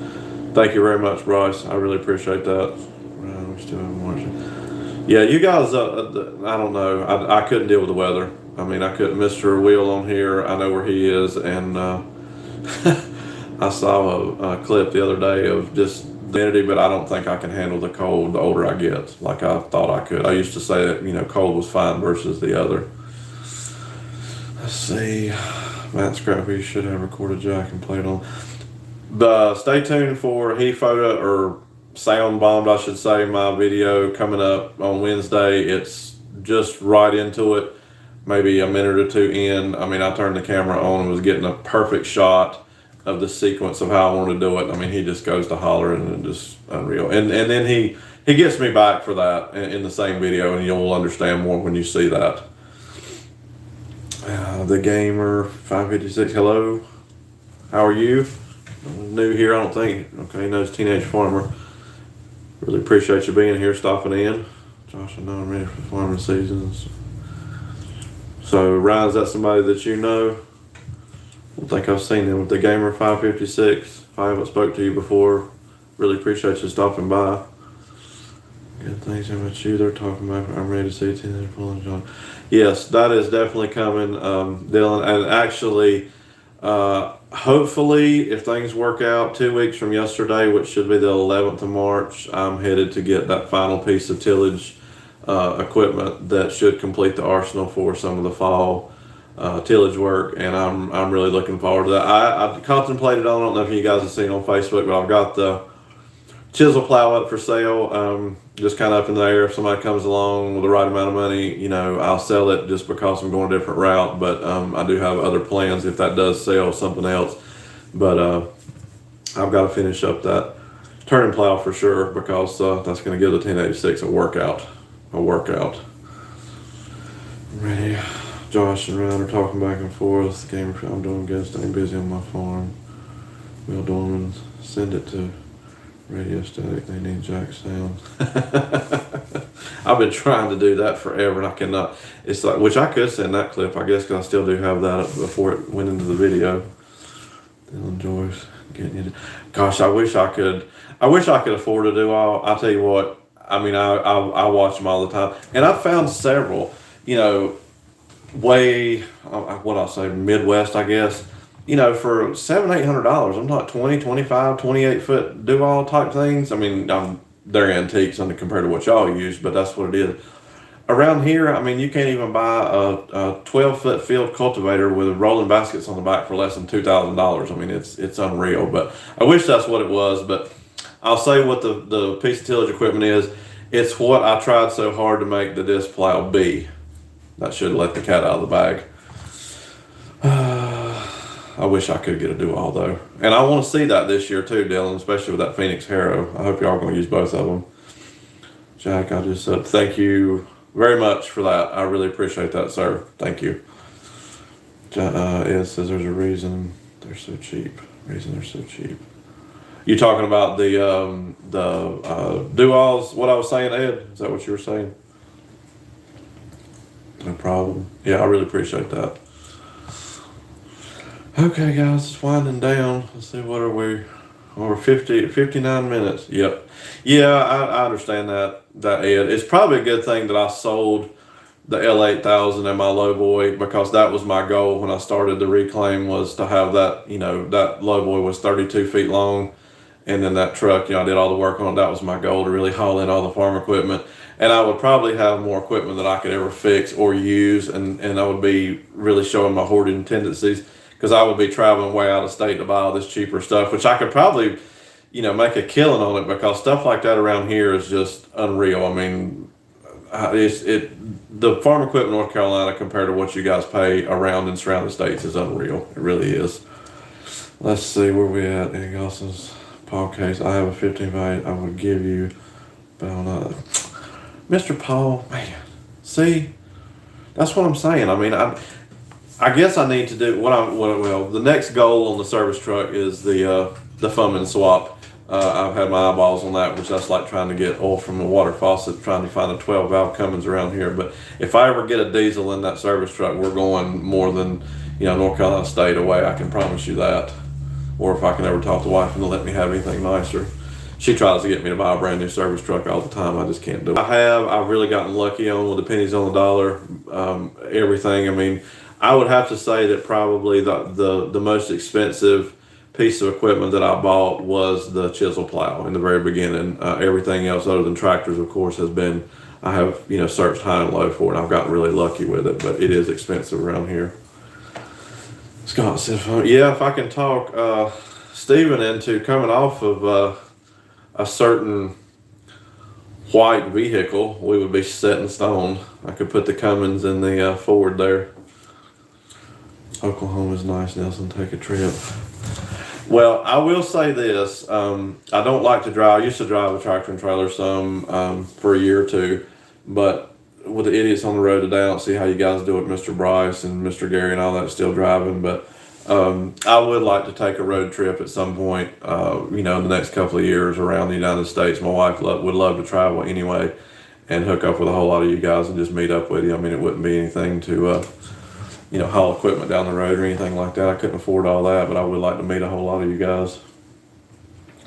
Thank you very much, Bryce. I really appreciate that. We still haven't watched it. Yeah, you guys. I don't know. I couldn't deal with the weather. I mean, I couldn't. Mr. Wheel on here. I know where he is, and I saw a clip the other day of just humidity, but I don't think I can handle the cold the older I get, like I thought I could. I used to say that cold was fine versus the other. Let's see. Matt Scrappy should have recorded Jack and played on. But stay tuned for he photo or sound bombed, I should say, my video coming up on Wednesday. It's just right into it, maybe a minute or two in. I mean, I turned the camera on and was getting a perfect shot of the sequence of how I want to do it. I mean, he just goes to hollering and just unreal. And then he gets me back for that in the same video, and you'll understand more when you see that. The Gamer 556, hello. How are you? New here, I don't think. Okay, knows Teenage Farmer. Really appreciate you being here, stopping in. Josh, I know I'm ready for farming seasons. So, Ryan, is that somebody that you know? I don't think I've seen him. With The Gamer 556. If I haven't spoke to you before, really appreciate you stopping by. Good things about you they're talking about. I'm ready to see Teenage Farmer John. Yes, that is definitely coming, Dylan. And actually, hopefully, if things work out, 2 weeks from yesterday, which should be the 11th of March, I'm headed to get that final piece of tillage equipment that should complete the arsenal for some of the fall tillage work, and I'm really looking forward to that. I contemplated on, I don't know if you guys have seen on Facebook, but I've got the chisel plow up for sale, just kind of up in the air. If somebody comes along with the right amount of money, I'll sell it just because I'm going a different route. But I do have other plans if that does sell something else. But I've got to finish up that turning plow for sure, because that's going to give the 1086 a workout. Ready. Josh and Ryan are talking back and forth. I'm doing good, staying busy on my farm. Will Dorman, send it to Radio Static. They need jack sound. I've been trying to do that forever, and I cannot. It's like, which I could send that clip, I guess, because I still do have that up before it went into the video. Dylan Joyce getting it. Gosh, I wish I could. I wish I could afford to do all. I'll tell you what. I mean, I watch them all the time, and I've found several. You know, way what I'll say Midwest, I guess. You know, for $700-800, I'm talking 20, 25, 28 foot do-all type things. I mean, they're antiques compared to what y'all use, but that's what it is. Around here, I mean, you can't even buy a 12-foot field cultivator with rolling baskets on the back for less than $2,000. I mean, it's unreal. But I wish that's what it was. But I'll say what the piece of tillage equipment is. It's what I tried so hard to make the disc plow be. That should let the cat out of the bag. I wish I could get a do-all though. And I want to see that this year too, Dylan, especially with that Phoenix Harrow. I hope y'all are going to use both of them. Jack, I just said thank you very much for that. I really appreciate that, sir. Thank you. Ed says there's a reason they're so cheap. You talking about the do-alls, what I was saying, Ed? Is that what you were saying? No problem. Yeah, I really appreciate that. Okay, guys, it's winding down. Let's see, what are we? Over 59 minutes. Yep. Yeah, I understand that, Ed. It's probably a good thing that I sold the L8000 and my lowboy, because that was my goal when I started the reclaim, was to have that, you know, that lowboy was 32 feet long. And then that truck, you know, I did all the work on it. That was my goal, to really haul in all the farm equipment. And I would probably have more equipment than I could ever fix or use. And I would be really showing my hoarding tendencies, because I would be traveling way out of state to buy all this cheaper stuff, which I could probably, you know, make a killing on it, because stuff like that around here is just unreal. I mean, the farm equipment in North Carolina compared to what you guys pay around in surrounding states is unreal. It really is. Let's see where we at. Eddie Goss's Paul Case. I have a 15 value I would give you, but I don't know. Mr. Paul, man, see, that's what I'm saying. I mean, I guess I need to do well, the next goal on the service truck is the Fumin swap. I've had my eyeballs on that, which that's like trying to get oil from a water faucet, trying to find a 12 valve Cummins around here. But if I ever get a diesel in that service truck, we're going more than, you know, North Carolina State away. I can promise you that. Or if I can ever talk to wife and let me have anything nicer. She tries to get me to buy a brand new service truck all the time. I just can't do it. I've really gotten lucky on with the pennies on the dollar, everything. I mean, I would have to say that probably the most expensive piece of equipment that I bought was the chisel plow in the very beginning. Everything else other than tractors, of course, has been, I have, you know, searched high and low for it. I've gotten really lucky with it, but it is expensive around here. Scott says, yeah, if I can talk Stephen into coming off of a certain white vehicle, we would be set in stone. I could put the Cummins in the Ford there. Oklahoma's nice, Nelson. Take a trip. Well, I will say this. I don't like to drive. I used to drive a tractor and trailer some for a year or two, but with the idiots on the road today, I don't see how you guys do it, Mr. Bryce and Mr. Gary and all that still driving. But I would like to take a road trip at some point, you know, in the next couple of years around the United States. My wife would love to travel anyway and hook up with a whole lot of you guys and just meet up with you. I mean, it wouldn't be anything to, you know, haul equipment down the road or anything like that. I couldn't afford all that, but I would like to meet a whole lot of you guys.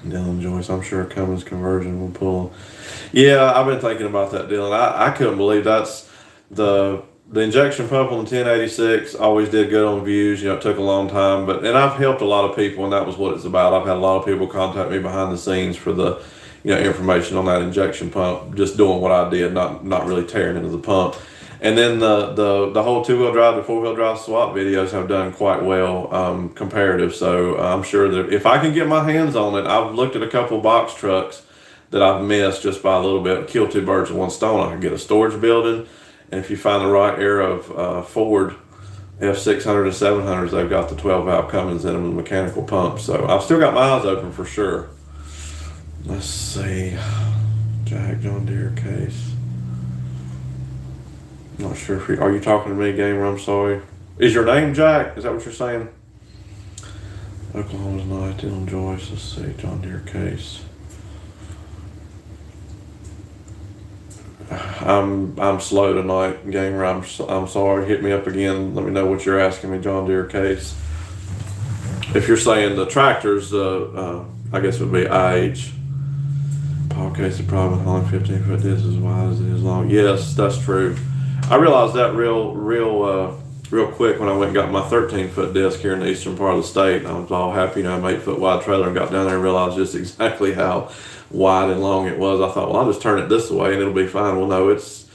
Dylan Joyce, I'm sure Cummins conversion will pull. Yeah, I've been thinking about that, Dylan. I couldn't believe that's the injection pump on the 1086 always did good on views. You know, it took a long time, and I've helped a lot of people, and that was what it's about. I've had a lot of people contact me behind the scenes for the, you know, information on that injection pump, just doing what I did, not really tearing into the pump. And then the whole 2-wheel drive to 4-wheel drive swap videos have done quite well, comparative. So I'm sure that if I can get my hands on it, I've looked at a couple box trucks that I've missed just by a little bit. Kill two birds with one stone. I can get a storage building, and if you find the right era of Ford F600 and 700s, they've got the 12 valve Cummins in them with mechanical pumps. So I've still got my eyes open for sure. Let's see, Jack John Deere case. I'm not sure if are you talking to me, Gamer? I'm sorry. Is your name Jack? Is that what you're saying? Oklahoma tonight, Dylan Joyce. Let's see, John Deere case. I'm slow tonight, gamer. I'm sorry. Hit me up again. Let me know what you're asking me, John Deere case. If you're saying the tractors, I guess it would be IH. Paul case of problem with hauling 15-foot disc as wide as it is long. Yes, that's true. I realized that real quick when I went and got my 13-foot disc here in the eastern part of the state. I was all happy, you know, I'm 8-foot wide trailer, and got down there and realized just exactly how wide and long it was. I thought, well, I'll just turn it this way and it'll be fine. Well, no, it's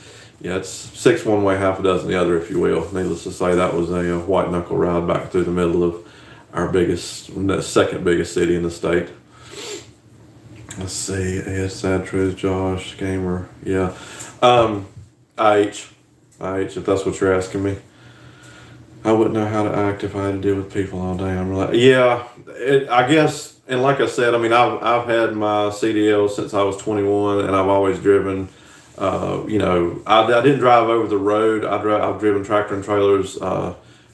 6 one way, half a dozen the other, if you will. Needless to say, that was a white knuckle ride back through the middle of our second biggest city in the state. Let's see, AS Sad Truth, Josh, Gamer, yeah. IH, if that's what you're asking me. I wouldn't know how to act if I had to deal with people all day. I'm like, yeah, I guess, and like I said, I mean, I've had my CDL since I was 21, and I've always driven. You know, I didn't drive over the road. I've driven tractor and trailers,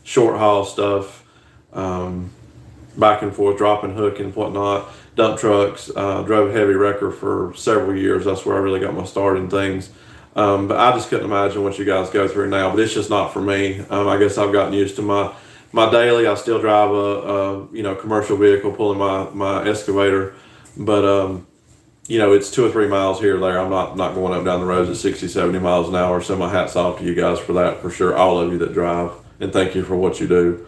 short haul stuff, back and forth, dropping, hooking, whatnot. Dump trucks. Drove heavy wrecker for several years. That's where I really got my start in things. But I just couldn't imagine what you guys go through now. But it's just not for me. I guess I've gotten used to my daily. I still drive a commercial vehicle, pulling my excavator, but you know, it's 2 or 3 miles here or there. I'm not going up down the roads at 60, 70 miles an hour. So my hat's off to you guys for that, for sure. All of you that drive, and thank you for what you do.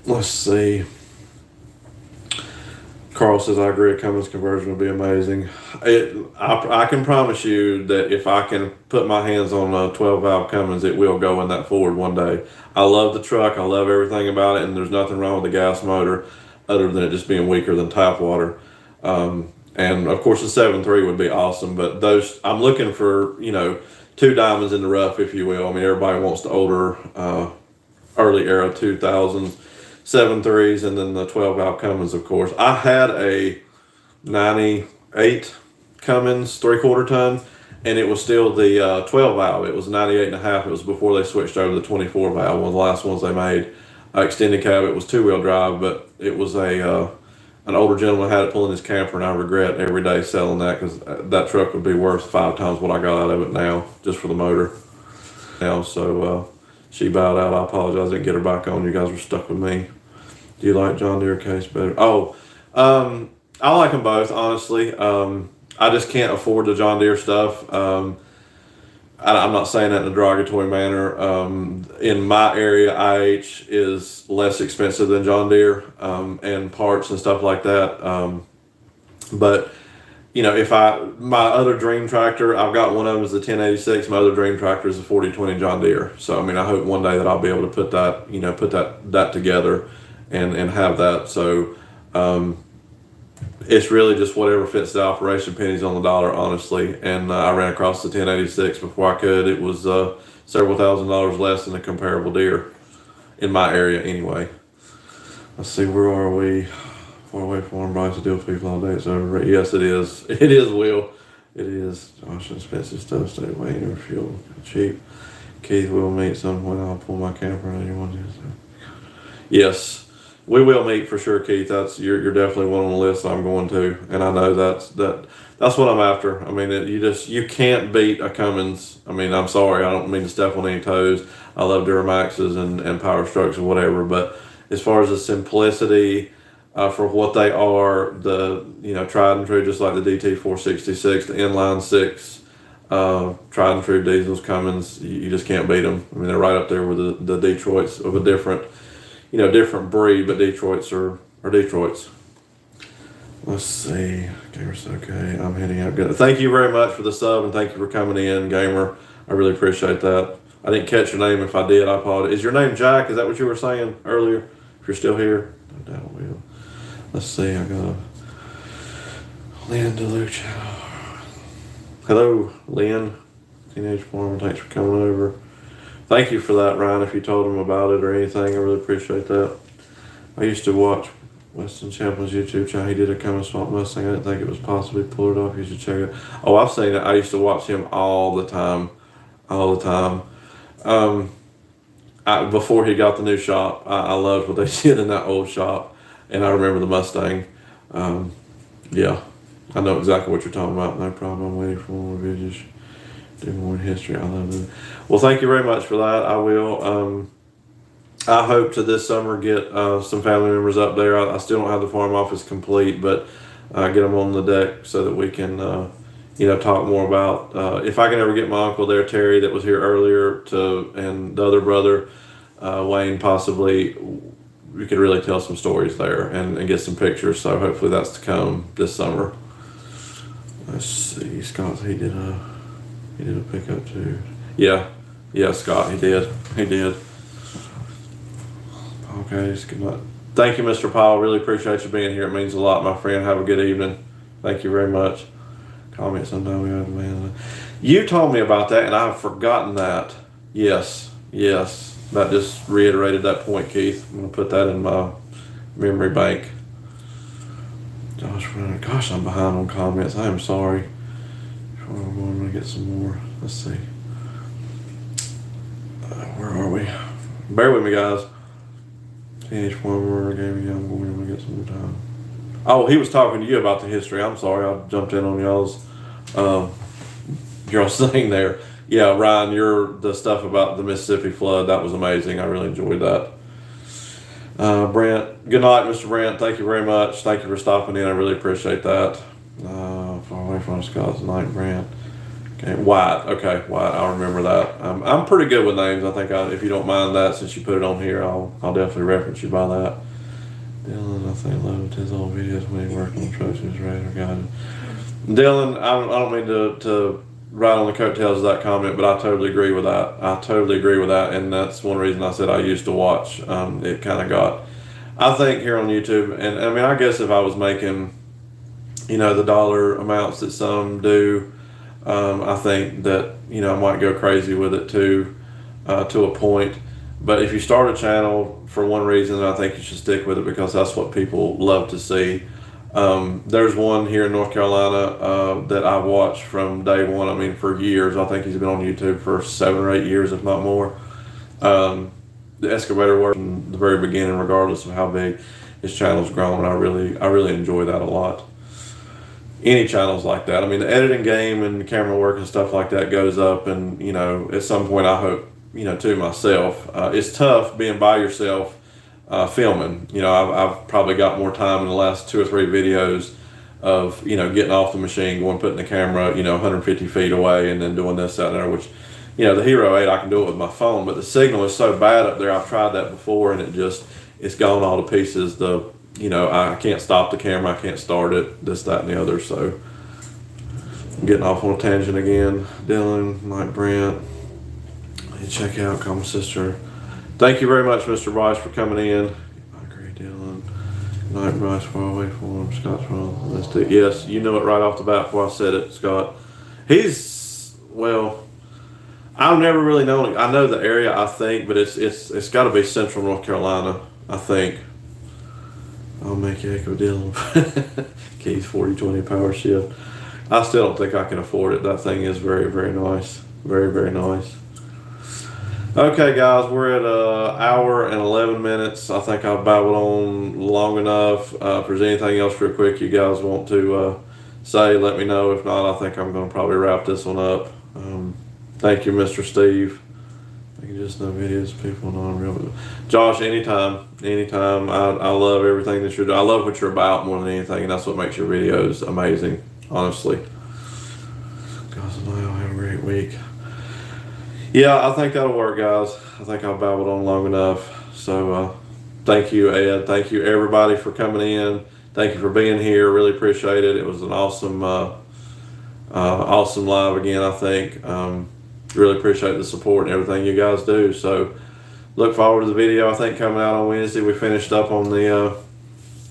Let's see. Carl says, I agree, a Cummins conversion would be amazing. I can promise you that if I can put my hands on a 12-valve Cummins, it will go in that Ford one day. I love the truck. I love everything about it, and there's nothing wrong with the gas motor other than it just being weaker than tap water. And, of course, the 7.3 would be awesome, but those, I'm looking for, you know, 2 diamonds in the rough, if you will. I mean, everybody wants the older, early era 2000s. 7.3s, and then the 12-valve Cummins, of course. I had a 98 Cummins 3/4 ton, and it was still the 12-valve. It was 98.5. It was before they switched over to the 24-valve, one of the last ones they made. Extended cab. It was 2-wheel drive, but it was an older gentleman had it pulling his camper, and I regret every day selling that, because that truck would be worth 5 times what I got out of it now, just for the motor. Now, so she bowed out. I apologize. I didn't get her back on. You guys were stuck with me. Do you like John Deere case better? I like them both, honestly. I just can't afford the John Deere stuff. I'm not saying that in a derogatory manner. In my area, IH is less expensive than John Deere, and parts and stuff like that. But you know, my other dream tractor, I've got one of them is the 1086. My other dream tractor is the 4020 John Deere. So I mean, I hope one day that I'll be able to put that together and have that. So it's really just whatever fits the operation, pennies on the dollar, honestly. And I ran across the 1086 before I could. It was several $1,000s less than a comparable Deere in my area anyway. Let's see, where are we? Far away from Warren Bryce to deal with people all day. It's over. Yes, it is. It is, Will. It is. Josh, expensive stuff. Stay away. Never fuel cheap. Keith will meet some point. I'll pull my camper and anyone else. Yes. We will meet for sure, Keith. You're definitely one on the list I'm going to, and I know that's what I'm after. I mean, you can't beat a Cummins. I mean, I'm sorry, I don't mean to step on any toes. I love Duramaxes and Power Strokes and whatever, but as far as the simplicity for what they are, tried and true, just like the DT466, the inline 6, tried and true diesels, Cummins, you just can't beat them. I mean, they're right up there with the Detroits of a different breed, but Detroits are Detroits. Let's see. Gamer's okay. I'm heading out. Good. Thank you very much for the sub, and thank you for coming in, Gamer. I really appreciate that. I didn't catch your name. If I did, I apologize. Is your name Jack? Is that what you were saying earlier? If you're still here, no doubt I will. Let's see. I got Lynn DeLucia. Hello, Lynn. Teenage Farmer. Thanks for coming over. Thank you for that, Ryan, if you told him about it or anything. I really appreciate that. I used to watch Weston Champlin's YouTube channel. He did a Cummins Swamp Mustang. I didn't think it was possibly pulled it off. You should check it. Oh, I've seen it. I used to watch him all the time. Before he got the new shop, I loved what they did in that old shop. and I remember the Mustang. Yeah, I know exactly what you're talking about. No problem. I'm waiting for more videos. Do more in history. I love it. Well, thank you very much for that. I will. I hope to this summer get some family members up there. I still don't have the farm office complete, but get them on the deck so that we can, talk more about. If I can ever get my uncle there, Terry, that was here earlier, and the other brother, Wayne, possibly, we could really tell some stories there and get some pictures. So hopefully that's to come this summer. Let's see, Scott, he did a pickup too. Yeah, Scott, he did. Okay, it's good night. Thank you, Mr. Powell. Really appreciate you being here. It means a lot, my friend. Have a good evening. Thank you very much. Call me at some time. We have a man. You told me about that, and I've forgotten that. Yes. That just reiterated that point, Keith. I'm going to put that in my memory bank. Gosh, I'm behind on comments. I am sorry. I'm going to get some more. Let's see. Where are we? Bear with me, guys. Teenage farmer gave me. I'm going to get some more time. Oh, he was talking to you about the history. I'm sorry, I jumped in on y'all's thing there. Yeah, Ryan, the stuff about the Mississippi flood, that was amazing. I really enjoyed that. Brent, good night, Mr. Brent. Thank you very much. Thank you for stopping in. I really appreciate that. Far away from Scott's night, Brent. Okay, White. Okay, White. I'll remember that. I'm pretty good with names. I think if you don't mind that, since you put it on here, I'll definitely reference you by that. Dylan, I think loved his old videos when he worked on trucks. He was radar guided. Dylan, I don't mean to ride on the coattails of that comment, but I totally agree with that. And that's one reason I said I used to watch. It kind of got, I think here on YouTube, and I mean, I guess if I was making, the dollar amounts that some do, I think that, I might go crazy with it too, to a point. But if you start a channel for one reason, I think you should stick with it because that's what people love to see. There's one here in North Carolina that I watched from day one. I mean, for years. I think he's been on YouTube for 7 or 8 years, if not more. The excavator work from the very beginning, regardless of how big his channel's grown. I really enjoy that a lot. Any channels like that. I mean, the editing game and the camera work and stuff like that goes up, and at some point I hope to myself. It's tough being by yourself. Filming, I've probably got more time in the last 2 or 3 videos of, getting off the machine, going, putting the camera, 150 feet away and then doing this out there, which, the Hero 8, I can do it with my phone, but the signal is so bad up there. I've tried that before and it's gone all to pieces. I can't stop the camera. I can't start it, this, that, and the other. So I'm getting off on a tangent again. Dylan, Mike Brent, check out, call my sister. Thank you very much, Mr. Bryce, for coming in. I agree, Dylan. Good night, Bryce. Far away from him. Scott's wrong. Yes, you know it right off the bat before I said it, Scott. I've never really known it. I know the area, I think, but it's got to be central North Carolina, I think. I'll make you echo Dylan. Keys 4020 power shift. I still don't think I can afford it. That thing is very, very nice. Very, very nice. Okay, guys, we're at an hour and 11 minutes. I think I've babbled on long enough. If there's anything else real quick you guys want to say, let me know. If not, I think I'm going to probably wrap this one up. Thank you, Mr. Steve. I can just know videos, people know I'm real. Josh, anytime. I love everything that you're doing. I love what you're about more than anything, and that's what makes your videos amazing, honestly. Guys, I'll have a great week. Yeah, I think that'll work, guys. I think I've babbled on long enough. So thank you, Ed. Thank you, everybody, for coming in. Thank you for being here. Really appreciate it. It was an awesome live again, I think. Really appreciate the support and everything you guys do. So look forward to the video, I think, coming out on Wednesday. We finished up on the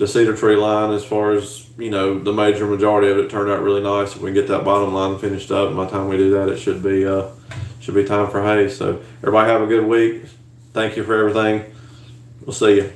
cedar tree line as far as, the majority of it turned out really nice. If we can get that bottom line finished up, and by the time we do that, it should be time for hay. So everybody have a good week. Thank you for everything. We'll see you.